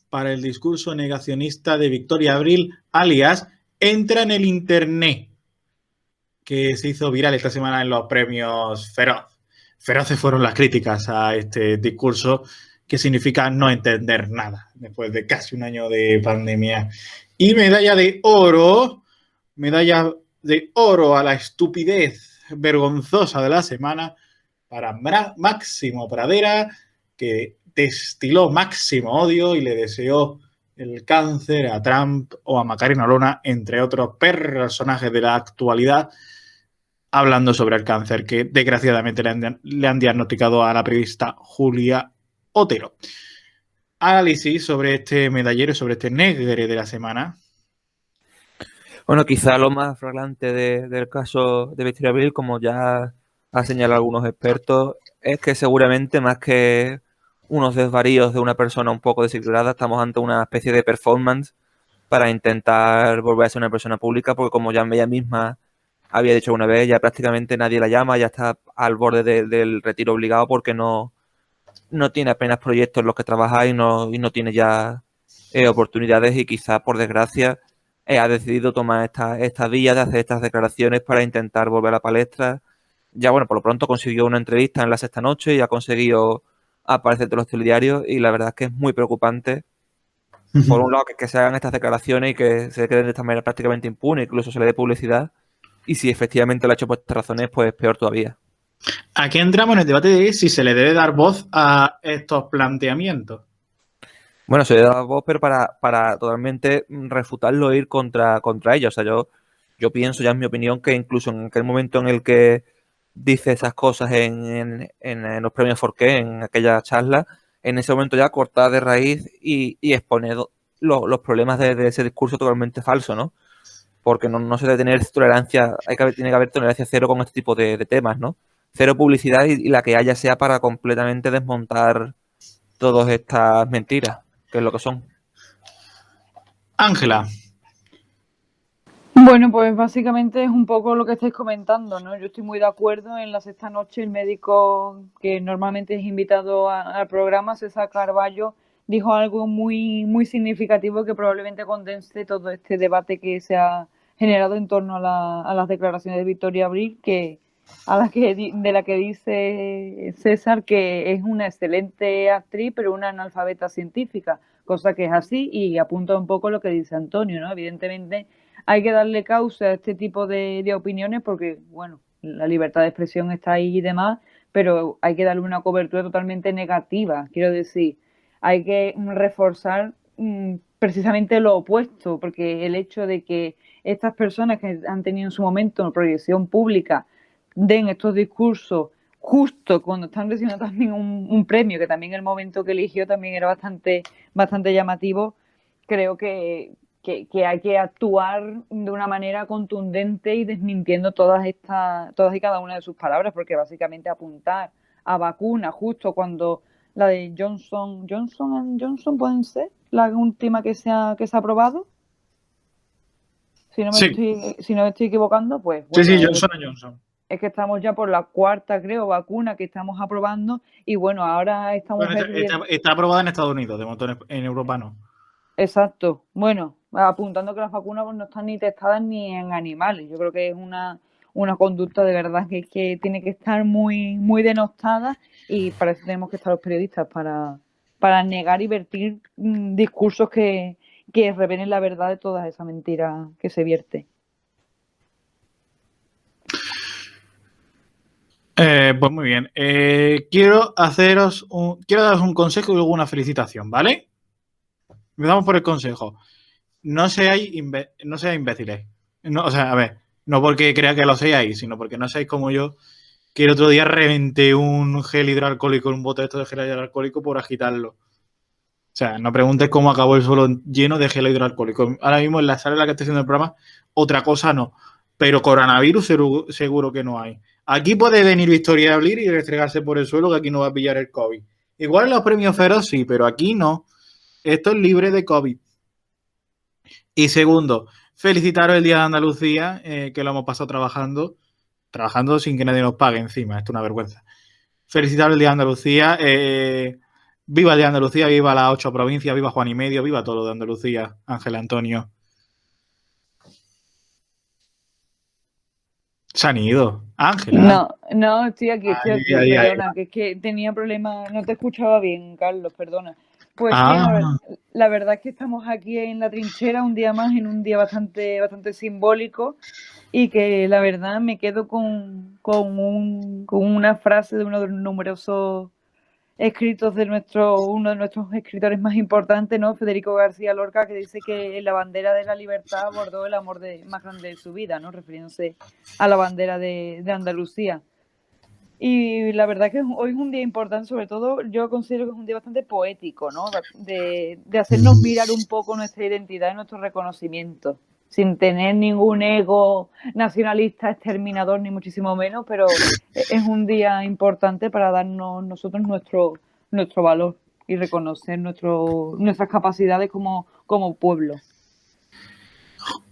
para el discurso negacionista de Victoria Abril, alias Entra en el Internet, que se hizo viral esta semana en los premios Feroz. Feroces fueron las críticas a este discurso, que significa no entender nada, después de casi un año de pandemia. Y medalla de oro a la estupidez vergonzosa de la semana para Máximo Pradera, que destiló máximo odio y le deseó el cáncer a Trump o a Macarena Olona, entre otros personajes de la actualidad, hablando sobre el cáncer que desgraciadamente le han diagnosticado a la periodista Julia Otero. Análisis sobre este medallero, sobre este negre de la semana. Bueno, quizá lo más flagrante del caso de Victoria Abril, como ya ha señalado algunos expertos, es que seguramente más que unos desvaríos de una persona un poco desequilibrada, estamos ante una especie de performance para intentar volver a ser una persona pública, porque como ya ella misma había dicho una vez, ya prácticamente nadie la llama, ya está al borde del retiro obligado porque no tiene apenas proyectos en los que trabajar y no tiene ya oportunidades y quizás, por desgracia, ha decidido tomar esta vía de hacer estas declaraciones para intentar volver a la palestra. Ya, bueno, por lo pronto consiguió una entrevista en La Sexta Noche y ha conseguido aparecer en los telediarios y la verdad es que es muy preocupante Por un lado, que se hagan estas declaraciones y que se queden de esta manera prácticamente impunes, incluso se le dé publicidad. Y si efectivamente lo ha hecho por estas razones, pues peor todavía. Aquí entramos en el debate de si se le debe dar voz a estos planteamientos. Bueno, se le da voz, pero para totalmente refutarlo e ir contra ellos. O sea, yo pienso ya en mi opinión que incluso en aquel momento en el que dice esas cosas en los premios Forqué, en aquella charla, en ese momento ya cortar de raíz y exponer los problemas de ese discurso totalmente falso, ¿no? Porque no se debe tener tolerancia, tiene que haber tolerancia cero con este tipo de temas, ¿no? Cero publicidad y la que haya sea para completamente desmontar todas estas mentiras, que es lo que son. Ángela. Bueno, pues básicamente es un poco lo que estáis comentando, ¿no? Yo estoy muy de acuerdo. En la sexta noche el médico que normalmente es invitado al programa, César Carballo, dijo algo muy, muy significativo que probablemente condense todo este debate que se ha generado en torno a las declaraciones de Victoria Abril, de la que dice César que es una excelente actriz, pero una analfabeta científica, cosa que es así, y apunta un poco lo que dice Antonio, ¿no? Evidentemente hay que darle causa a este tipo de opiniones porque, bueno, la libertad de expresión está ahí y demás, pero hay que darle una cobertura totalmente negativa. Quiero decir, hay que reforzar precisamente lo opuesto, porque el hecho de que estas personas que han tenido en su momento proyección pública den estos discursos justo cuando están recibiendo también un premio, que también el momento que eligió también era bastante llamativo, creo que hay que actuar de una manera contundente y desmintiendo todas y cada una de sus palabras, porque básicamente apuntar a vacunas justo cuando la de Johnson pueden ser la última que se ha aprobado. Si no me estoy equivocando, pues bueno. Sí, Johnson. Es que estamos ya por la cuarta, creo, vacuna que estamos aprobando y bueno, ahora estamos... Bueno, está aprobada en Estados Unidos, de momento en Europa no. Exacto. Bueno, apuntando que las vacunas pues, no están ni testadas ni en animales. Yo creo que es una conducta de verdad que tiene que estar muy, muy denostada y para eso tenemos que estar los periodistas, para negar y vertir discursos que revelen la verdad de todas esas mentiras que se vierte. Pues muy bien. Quiero daros un consejo y luego una felicitación, ¿vale? Empezamos por el consejo. No seáis imbéciles. No, o sea, a ver, no porque crea que lo seáis, sino porque no seáis como yo, que el otro día reventé un gel hidroalcohólico, un bote de gel hidroalcohólico por agitarlo. O sea, no preguntes cómo acabó el suelo lleno de gel hidroalcohólico. Ahora mismo en la sala en la que estoy haciendo el programa, otra cosa no. Pero coronavirus seguro que no hay. Aquí puede venir Victoria Abril y restregarse por el suelo, que aquí no va a pillar el COVID. Igual en los premios Feroz sí, pero aquí no. Esto es libre de COVID. Y segundo, felicitaros el Día de Andalucía, que lo hemos pasado trabajando sin que nadie nos pague encima. Esto es una vergüenza. Felicitaros el Día de Andalucía. Viva el Día de Andalucía, viva las 8 provincias, viva Juan y Medio, viva todo lo de Andalucía, Ángel Antonio. Se han ido. Ángela. No, estoy aquí, perdona, que es que tenía problemas, no te escuchaba bien, Carlos, perdona. Pues sí, la verdad es que estamos aquí en la trinchera un día más, en un día bastante simbólico y que la verdad me quedo con una frase de uno de los numerosos escritos de uno de nuestros escritores más importantes, ¿no? Federico García Lorca, que dice que la bandera de la libertad abordó el amor más grande de su vida, ¿no? Refiriéndose a la bandera de Andalucía. Y la verdad que hoy es un día importante, sobre todo yo considero que es un día bastante poético, ¿no? De hacernos mirar un poco nuestra identidad y nuestro reconocimiento, sin tener ningún ego nacionalista, exterminador, ni muchísimo menos, pero es un día importante para darnos nosotros nuestro valor y reconocer nuestras capacidades como pueblo.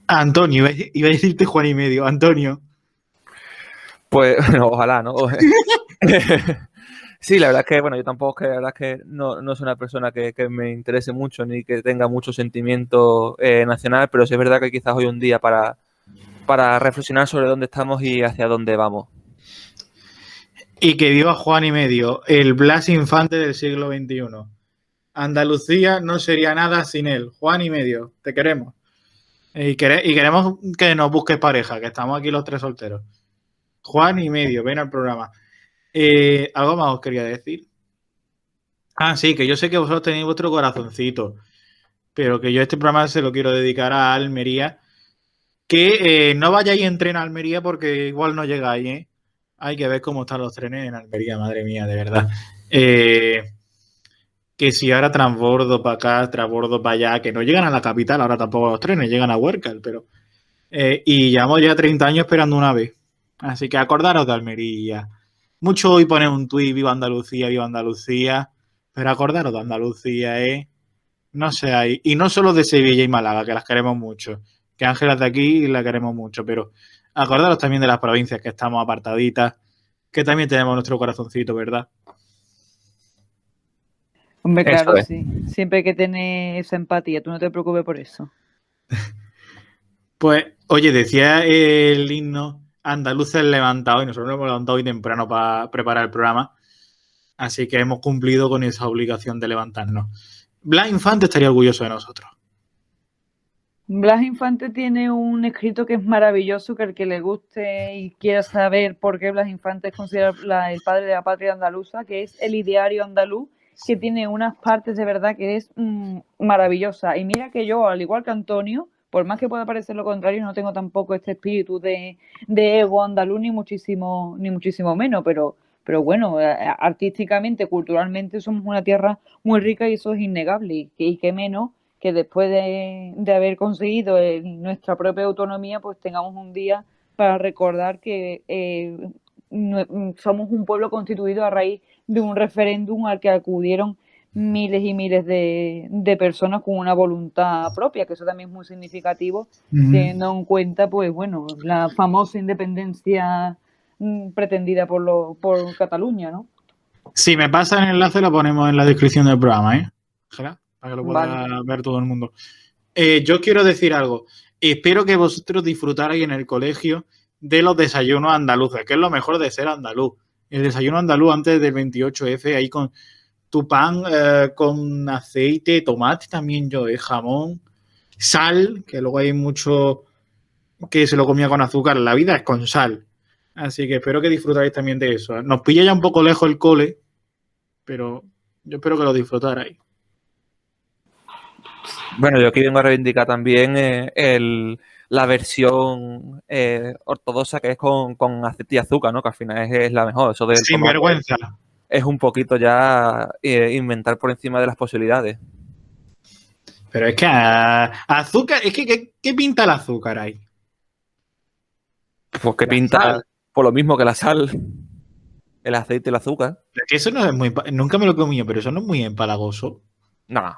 Antonio, iba a decirte Juan y Medio, Antonio. Pues ojalá, ¿no? Sí, la verdad es que, bueno, yo tampoco, la verdad es que no soy una persona que me interese mucho ni que tenga mucho sentimiento nacional, pero sí es verdad que quizás hoy un día para reflexionar sobre dónde estamos y hacia dónde vamos. Y que viva Juan y Medio, el Blas Infante del siglo XXI. Andalucía no sería nada sin él. Juan y medio, te queremos. Y queremos que nos busques pareja, que estamos aquí los 3 solteros. Juan y medio, ven al programa. ¿Algo más os quería decir? Ah, sí, que yo sé que vosotros tenéis vuestro corazoncito, pero que yo este programa se lo quiero dedicar a Almería. Que no vayáis en tren a Almería porque igual no llegáis, ¿eh? Hay que ver cómo están los trenes en Almería, madre mía, de verdad. Que si ahora transbordo para acá, transbordo para allá, que no llegan a la capital, ahora tampoco los trenes, llegan a Huércal, pero... y llevamos ya 30 años esperando una vez. Así que acordaros de Almería. Mucho hoy poner un tuit, viva Andalucía, pero acordaros de Andalucía, ¿eh? No seáis, y no solo de Sevilla y Málaga, que las queremos mucho, que Ángela es de aquí y la queremos mucho, pero acordaros también de las provincias que estamos apartaditas, que también tenemos nuestro corazoncito, ¿verdad? Hombre, Eso claro, es. sí. Siempre hay que tener esa empatía, tú no te preocupes por eso. Pues, oye, decía el himno Andaluces levantado, y nosotros nos hemos levantado hoy temprano para preparar el programa, así que hemos cumplido con esa obligación de levantarnos. Blas Infante estaría orgulloso de nosotros. Blas Infante tiene un escrito que es maravilloso, que el que le guste y quiera saber por qué Blas Infante es considerado el padre de la patria andaluza, que es El Ideario Andaluz, que tiene unas partes de verdad que es maravillosa. Y mira que yo, al igual que Antonio, por más que pueda parecer lo contrario, no tengo tampoco este espíritu de ego andaluz, ni muchísimo menos, pero bueno, artísticamente, culturalmente somos una tierra muy rica y eso es innegable. Y qué menos que después de haber conseguido nuestra propia autonomía, pues tengamos un día para recordar que somos un pueblo constituido a raíz de un referéndum al que acudieron miles y miles de personas con una voluntad propia, que eso también es muy significativo, teniendo en cuenta, pues bueno, la famosa independencia pretendida por Cataluña, ¿no? Si me pasa el enlace, lo ponemos en la descripción del programa, ¿eh? Gerard, para que lo pueda Vale. ver todo el mundo. Yo quiero decir algo. Espero que vosotros disfrutarais en el colegio de los desayunos andaluces, que es lo mejor de ser andaluz. El desayuno andaluz antes del 28F, ahí con tu pan con aceite, tomate también yo, jamón, sal, que luego hay mucho que se lo comía con azúcar. La vida es con sal. Así que espero que disfrutarais también de eso. Nos pilla ya un poco lejos el cole, pero yo espero que lo disfrutarais. Bueno, yo aquí vengo a reivindicar también la versión ortodoxa que es con aceite y azúcar, ¿no? Que al final es la mejor. Eso del Sin tomate vergüenza. es un poquito ya inventar por encima de las posibilidades. Pero es que azúcar, es que ¿qué pinta el azúcar ahí? Pues que La pinta sal. por lo mismo que la sal, el aceite y el azúcar. Es que eso no es muy, nunca me lo he comido, pero eso no es muy empalagoso. No.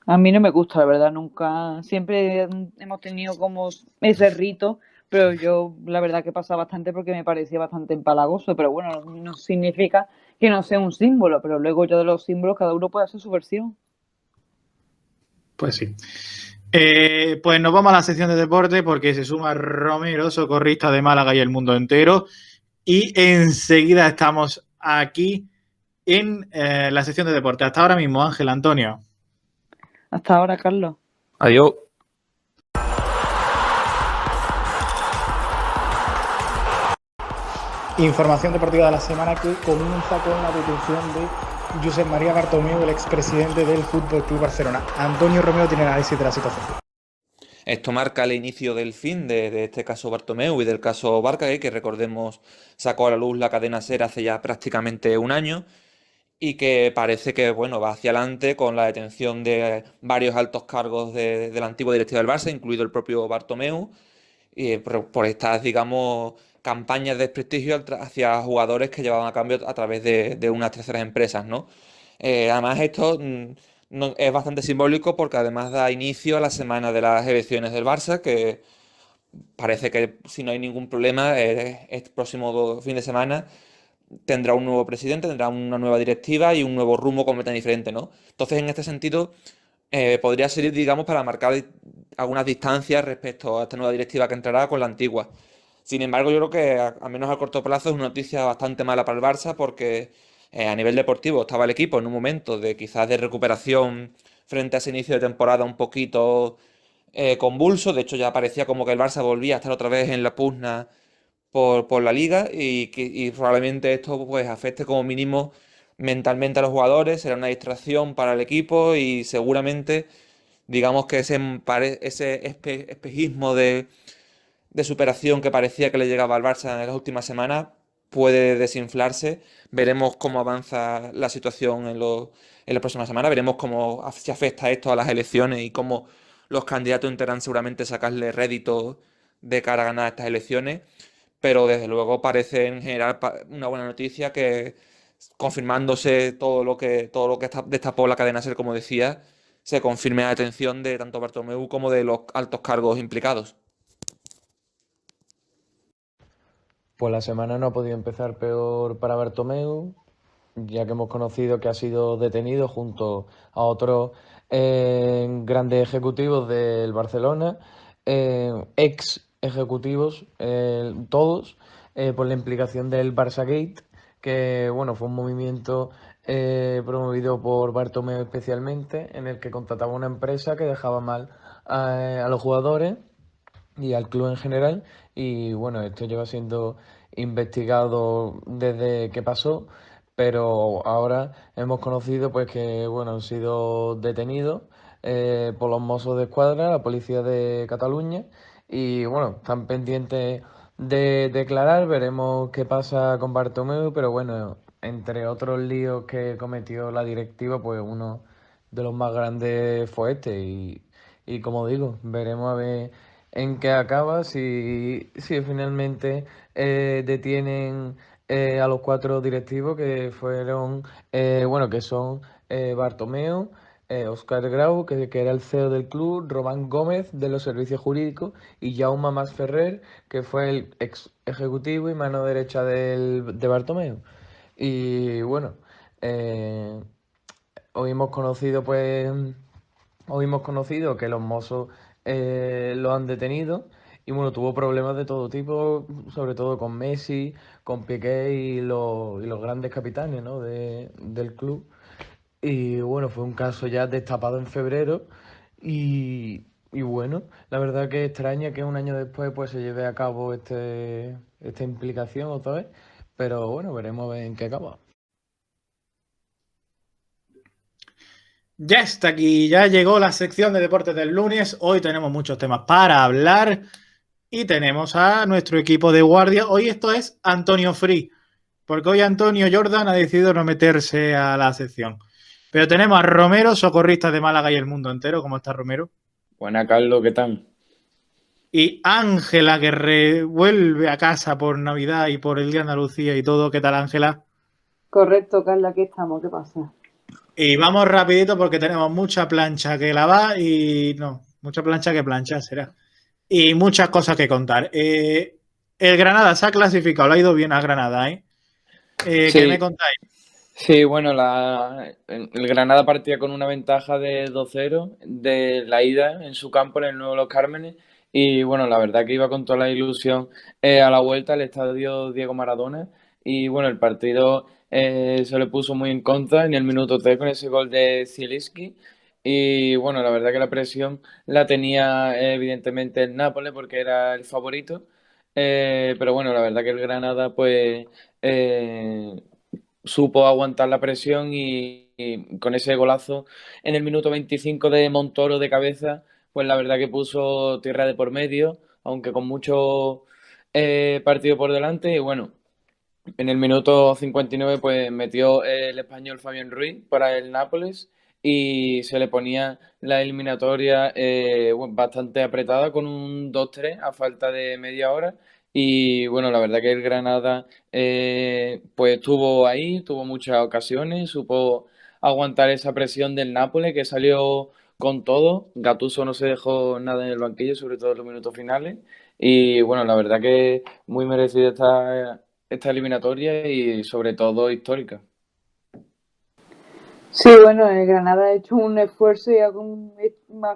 A mí no me gusta, la verdad, nunca. Siempre hemos tenido como ese rito, pero yo la verdad que pasa bastante porque me parecía bastante empalagoso, pero bueno, no significa que no sea un símbolo, pero luego ya de los símbolos cada uno puede hacer su versión. Pues sí. Pues nos vamos a la sección de deporte porque se suma Romero, socorrista de Málaga y el mundo entero. Y enseguida estamos aquí en la sección de deporte. Hasta ahora mismo, Ángel Antonio. Hasta ahora, Carlos. Adiós. Información deportiva de la semana que comienza con la detención de Josep María Bartomeu, el expresidente del Fútbol Club Barcelona. Antonio Romero tiene análisis de la situación. Esto marca el inicio del fin de este caso Bartomeu y del caso Barca, que recordemos sacó a la luz la cadena SER hace ya prácticamente un año y que parece que bueno, va hacia adelante con la detención de varios altos cargos de la antigua directiva del Barça, incluido el propio Bartomeu, y por estas, digamos, campañas de desprestigio hacia jugadores que llevaban a cambio a través de unas terceras empresas, ¿no? Además, esto es bastante simbólico porque además da inicio a la semana de las elecciones del Barça, que parece que si no hay ningún problema, este próximo fin de semana tendrá un nuevo presidente, tendrá una nueva directiva y un nuevo rumbo completamente diferente, ¿no? Entonces, en este sentido, podría servir, digamos, para marcar algunas distancias respecto a esta nueva directiva que entrará con la antigua. Sin embargo, yo creo que, al menos a corto plazo, es una noticia bastante mala para el Barça porque A nivel deportivo estaba el equipo en un momento de quizás de recuperación frente a ese inicio de temporada un poquito convulso. De hecho, ya parecía como que el Barça volvía a estar otra vez en la pugna por la liga y probablemente esto pues afecte como mínimo mentalmente a los jugadores, será una distracción para el equipo y seguramente digamos que ese espejismo de superación que parecía que le llegaba al Barça en las últimas semanas puede desinflarse. Veremos cómo avanza la situación en la próxima semana, veremos cómo se afecta esto a las elecciones y cómo los candidatos intentarán seguramente sacarle rédito de cara a ganar estas elecciones, pero desde luego parece en general una buena noticia que confirmándose todo lo que destapó la cadena SER, como decía, se confirme la detención de tanto Bartomeu como de los altos cargos implicados. Pues la semana no ha podido empezar peor para Bartomeu, ya que hemos conocido que ha sido detenido junto a otros grandes ejecutivos del Barcelona, ex ejecutivos, todos, por la implicación del Barçagate, que bueno, fue un movimiento promovido por Bartomeu especialmente, en el que contrataba una empresa que dejaba mal a los jugadores y al club en general. Y bueno, esto lleva siendo investigado desde que pasó, pero ahora hemos conocido pues que bueno, han sido detenidos por los Mossos de Escuadra, la policía de Cataluña, y bueno, están pendientes de declarar. Veremos qué pasa con Bartomeu, pero bueno, entre otros líos que cometió la directiva, pues uno de los más grandes fue este. Y como digo, veremos a ver en qué acaba, si finalmente detienen a los 4 directivos que fueron, bueno, que son Bartomeu, Óscar Grau, que era el CEO del club, Román Gómez, de los servicios jurídicos, y Jaume Masferrer, que fue el ex ejecutivo y mano derecha de Bartomeu. Y bueno, eh, hoy hemos conocido, pues, hoy hemos conocido que los Mossos lo han detenido y bueno, tuvo problemas de todo tipo, sobre todo con Messi, con Piqué y los grandes capitanes, ¿no?, del club. Y bueno, fue un caso ya destapado en febrero y bueno, la verdad que extraña que un año después pues se lleve a cabo esta implicación otra vez, pero bueno, veremos a ver en qué acaba. Ya está aquí, ya llegó la sección de deportes del lunes. Hoy tenemos muchos temas para hablar y tenemos a nuestro equipo de guardia. Hoy esto es Antonio Free, porque hoy Antonio Jordan ha decidido no meterse a la sección. Pero tenemos a Romero, socorrista de Málaga y el mundo entero. ¿Cómo está, Romero? Buena, Carlos, ¿qué tal? Y Ángela, que vuelve a casa por Navidad y por el Día de Andalucía y todo. ¿Qué tal, Ángela? Correcto, Carla, aquí estamos. ¿Qué pasa? Y vamos rapidito porque tenemos mucha plancha que lavar y no, mucha plancha que planchar será. Y muchas cosas que contar. El Granada se ha clasificado, le ha ido bien a Granada, ¿eh? ¿Qué Sí, me contáis? sí, bueno, el Granada partía con una ventaja de 2-0 de la ida en su campo en el Nuevo Los Cármenes y bueno, la verdad que iba con toda la ilusión a la vuelta al estadio Diego Maradona y bueno, el partido se le puso muy en contra en el minuto 3 con ese gol de Zielinski y bueno, la verdad que la presión la tenía evidentemente el Nápoles porque era el favorito, pero bueno, la verdad que el Granada pues... eh, supo aguantar la presión y con ese golazo en el minuto 25 de Montoro de cabeza, pues la verdad que puso tierra de por medio, aunque con mucho partido por delante. Y bueno, en el minuto 59 pues metió el español Fabián Ruiz para el Nápoles y se le ponía la eliminatoria bastante apretada con un 2-3 a falta de media hora. Y bueno, la verdad que el Granada pues estuvo ahí, tuvo muchas ocasiones, supo aguantar esa presión del Nápoles que salió con todo. Gattuso no se dejó nada en el banquillo, sobre todo en los minutos finales. Y bueno, la verdad que muy merecida esta eliminatoria y sobre todo histórica. Sí, bueno, el Granada ha hecho un esfuerzo y ha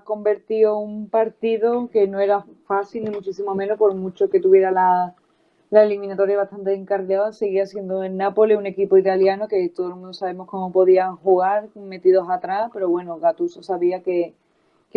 convertido un partido que no era fácil, ni muchísimo menos, por mucho que tuviera la la eliminatoria bastante encarrilada, seguía siendo el Nápoles un equipo italiano que todo el mundo sabemos cómo podían jugar metidos atrás, pero bueno, Gattuso sabía que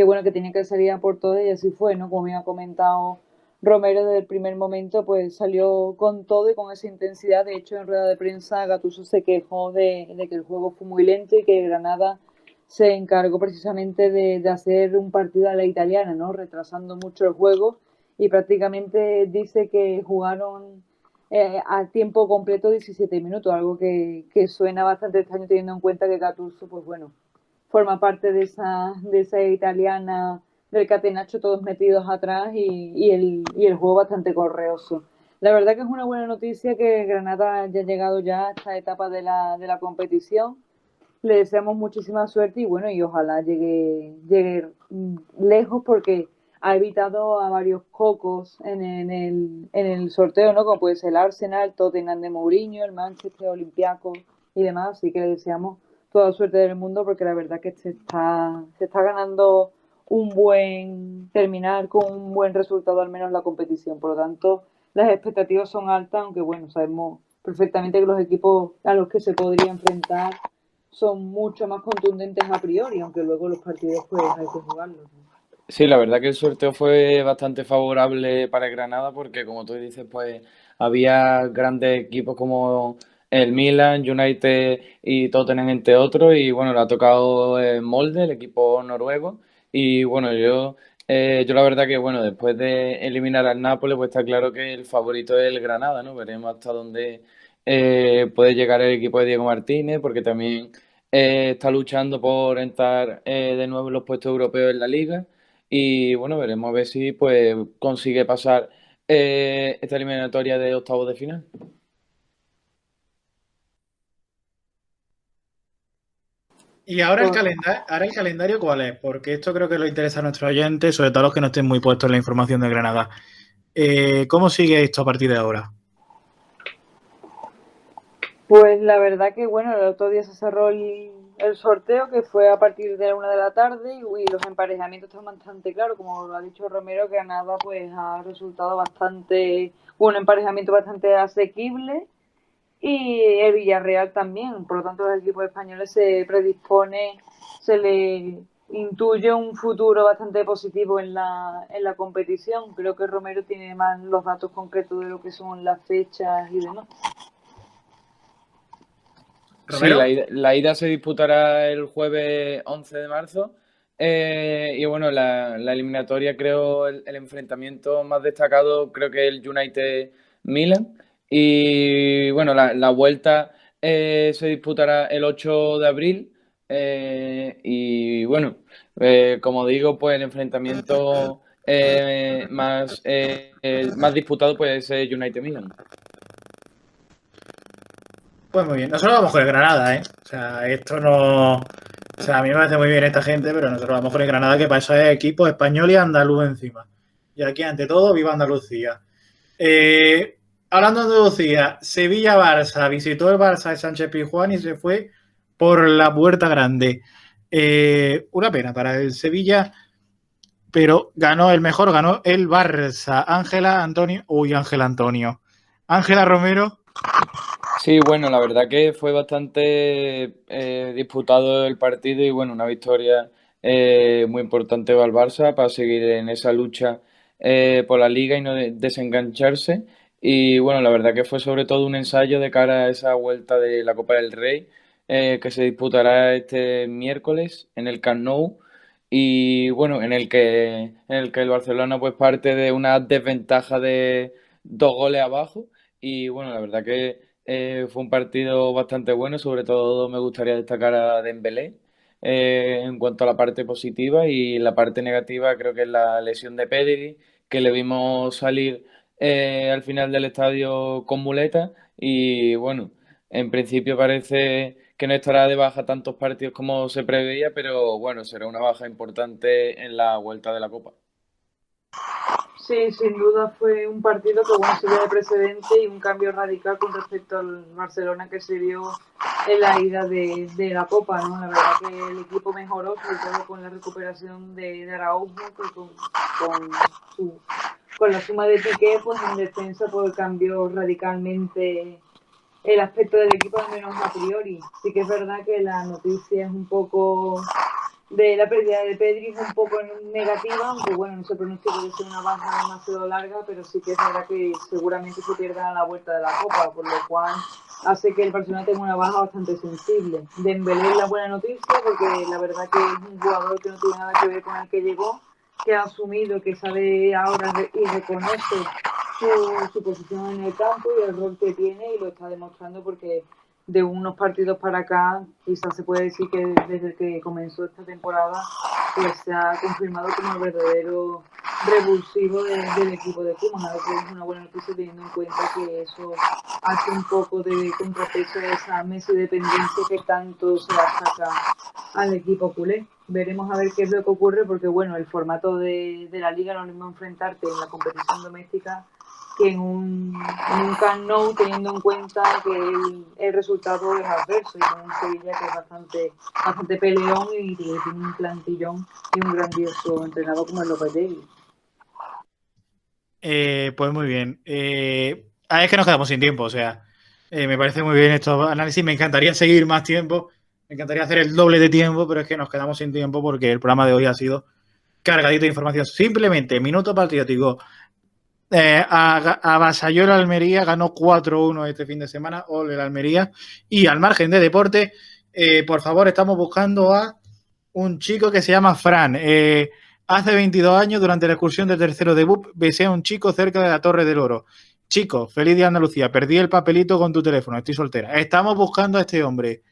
bueno, que tenía que salir a por todo y así fue, ¿no? Como me ha comentado Romero desde el primer momento, pues salió con todo y con esa intensidad. De hecho, en rueda de prensa Gattuso se quejó de que el juego fue muy lento y que Granada se encargó precisamente de hacer un partido a la italiana, ¿no? Retrasando mucho el juego y prácticamente dice que jugaron a tiempo completo 17 minutos, algo que suena bastante extraño teniendo en cuenta que Gattuso, pues bueno, forma parte de esa italiana del catenaccio todos metidos atrás y el juego bastante correoso. La verdad que es una buena noticia que Granada haya llegado ya a esta etapa de la competición. Le deseamos muchísima suerte y bueno, y ojalá llegue lejos porque ha evitado a varios cocos en el sorteo, ¿no? Como puede ser el Arsenal, Tottenham de Mourinho, el Manchester, Olympiacos y demás, así que le deseamos toda suerte del mundo porque la verdad que se está ganando terminar con un buen resultado al menos en la competición, por lo tanto las expectativas son altas, aunque bueno, sabemos perfectamente que los equipos a los que se podría enfrentar son mucho más contundentes a priori, aunque luego los partidos pues hay que jugarlos. Sí, la verdad que el sorteo fue bastante favorable para el Granada porque, como tú dices, pues había grandes equipos como el Milan, United y Tottenham, entre otros, y bueno, le ha tocado el Molde, el equipo noruego, y bueno, yo la verdad que, bueno, después de eliminar al Nápoles, pues está claro que el favorito es el Granada, ¿no? Veremos hasta dónde puede llegar el equipo de Diego Martínez, porque también está luchando por entrar de nuevo en los puestos europeos en la Liga. Y bueno, veremos a ver si pues consigue pasar esta eliminatoria de octavos de final. Y ahora el calendario, ¿cuál es? Porque esto creo que le interesa a nuestros oyentes, sobre todo a los que no estén muy puestos en la información de Granada. ¿Cómo sigue esto a partir de ahora? Pues la verdad que bueno, el otro día se cerró el sorteo que fue a partir de la 1 de la tarde y los emparejamientos están bastante claros, como lo ha dicho Romero, Granada pues ha resultado un emparejamiento bastante asequible y el Villarreal también, por lo tanto los equipos españoles se le intuye un futuro bastante positivo en la competición. Creo que Romero tiene más los datos concretos de lo que son las fechas y demás. Sí, la ida se disputará el jueves 11 de marzo. Y bueno, la eliminatoria, creo, el enfrentamiento más destacado, creo que el United-Milan. Y bueno, la vuelta se disputará el 8 de abril. Y bueno, como digo, pues el enfrentamiento más disputado pues es el United-Milan. Pues muy bien. Nosotros vamos con el Granada, ¿eh? O sea, esto no... O sea, a mí me parece muy bien esta gente, pero nosotros vamos con el Granada, que para eso es equipo español y andaluz encima. Y aquí, ante todo, viva Andalucía. Hablando de Andalucía, Sevilla-Barça. Visitó el Barça de Sánchez Pizjuán y se fue por la puerta grande. Una pena para el Sevilla, pero ganó el Barça. Ángela Antonio. Ángela Romero. Sí, bueno, la verdad que fue bastante disputado el partido y bueno, una victoria muy importante para el Barça para seguir en esa lucha por la liga y no desengancharse. Y bueno, la verdad que fue sobre todo un ensayo de cara a esa vuelta de la Copa del Rey que se disputará este miércoles en el Camp Nou. Y bueno, en el que el Barcelona pues parte de una desventaja de 2 goles abajo. Y bueno, la verdad que fue un partido bastante bueno, sobre todo me gustaría destacar a Dembélé en cuanto a la parte positiva, y la parte negativa creo que es la lesión de Pedri, que le vimos salir al final del estadio con muleta y bueno, en principio parece que no estará de baja tantos partidos como se preveía, pero bueno, será una baja importante en la vuelta de la Copa. Sí, sin duda fue un partido que bueno, sirvió de precedente y un cambio radical con respecto al Barcelona que se vio en la ida de la Copa, ¿no? La verdad que el equipo mejoró, sobre todo con la recuperación de Araujo, que con con la suma de Piqué, pues en defensa pues cambió radicalmente el aspecto del equipo, al menos a priori. Sí que es verdad que la noticia es un poco de la pérdida de Pedri, es un poco negativa, aunque bueno, no se pronostica que sea una baja demasiado larga, pero sí que es verdad que seguramente se pierda a la vuelta de la Copa, por lo cual hace que el Barcelona tenga una baja bastante sensible. Dembélé es la buena noticia, porque la verdad que es un jugador que no tiene nada que ver con el que llegó, que ha asumido, que sabe ahora y reconoce su posición en el campo y el rol que tiene, y lo está demostrando porque de unos partidos para acá quizás se puede decir que desde que comenzó esta temporada pues se ha confirmado como el verdadero revulsivo del equipo de Pumas, a lo que es una buena noticia teniendo en cuenta que eso hace un poco de contrapeso a esa Messi dependencia que tanto se achaca al equipo culé. Veremos a ver qué es lo que ocurre, porque bueno, el formato de la liga no es lo mismo enfrentarte en la competición doméstica que en un Camp Nou, teniendo en cuenta que el resultado es adverso, y con un Sevilla que es bastante peleón y que tiene un plantillón y un grandioso entrenador como el Lopetegui. Pues muy bien. Es que nos quedamos sin tiempo, o sea, me parece muy bien estos análisis. Me encantaría seguir más tiempo, me encantaría hacer el doble de tiempo, pero es que nos quedamos sin tiempo porque el programa de hoy ha sido cargadito de información. Simplemente, minuto patriótico. Avasalló el Almería, ganó 4-1 este fin de semana, ole el Almería. Y al margen de deporte, por favor, estamos buscando a un chico que se llama Fran. Hace 22 años, durante la excursión de tercero de BUP, besé a un chico cerca de la Torre del Oro. Chico, feliz día Andalucía, perdí el papelito con tu teléfono, estoy soltera. Estamos buscando a este hombre.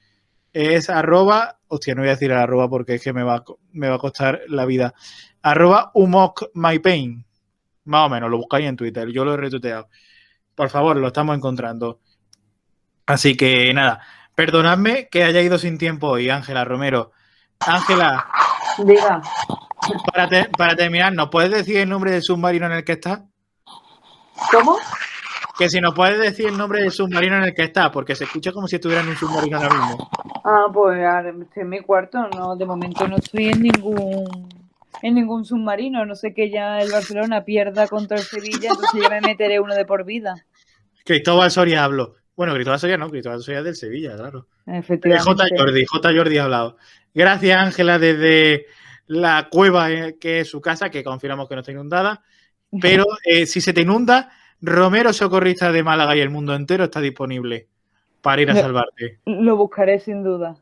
Es arroba, hostia, no voy a decir el arroba porque es que me va a costar la vida. Arroba umokmypain. Más o menos, lo buscáis en Twitter, yo lo he retuiteado. Por favor, lo estamos encontrando. Así que nada, perdonadme que haya ido sin tiempo hoy, Ángela Romero. Ángela, Diga. para terminar, ¿nos puedes decir el nombre del submarino en el que está? ¿Cómo? Que si nos puedes decir el nombre del submarino en el que está, porque se escucha como si estuviera en un submarino ahora mismo. Pues ahora estoy en mi cuarto, no, de momento no estoy en ningún submarino, no sé que ya el Barcelona pierda contra el Sevilla, entonces ya me meteré uno de por vida. Cristóbal Soria habló. Bueno, Cristóbal Soria no, Cristóbal Soria es del Sevilla, claro. Efectivamente. J. Jordi ha hablado. Gracias, Ángela, desde la cueva que es su casa, que confirmamos que no está inundada. Pero si se te inunda, Romero, socorrista de Málaga y el mundo entero está disponible para ir a salvarte. Lo buscaré sin duda.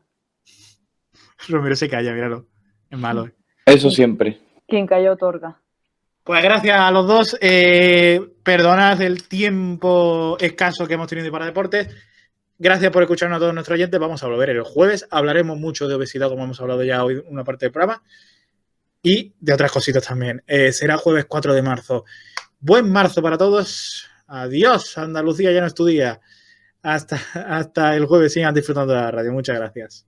Romero se calla, míralo. Es malo. Eso siempre. Quien calla otorga. Pues gracias a los dos. Perdonad el tiempo escaso que hemos tenido para deportes. Gracias por escucharnos a todos nuestros oyentes. Vamos a volver el jueves. Hablaremos mucho de obesidad, como hemos hablado ya hoy, una parte del programa. Y de otras cositas también. Será jueves 4 de marzo. Buen marzo para todos. Adiós, Andalucía, ya no es tu día. Hasta el jueves. Sigan disfrutando de la radio. Muchas gracias.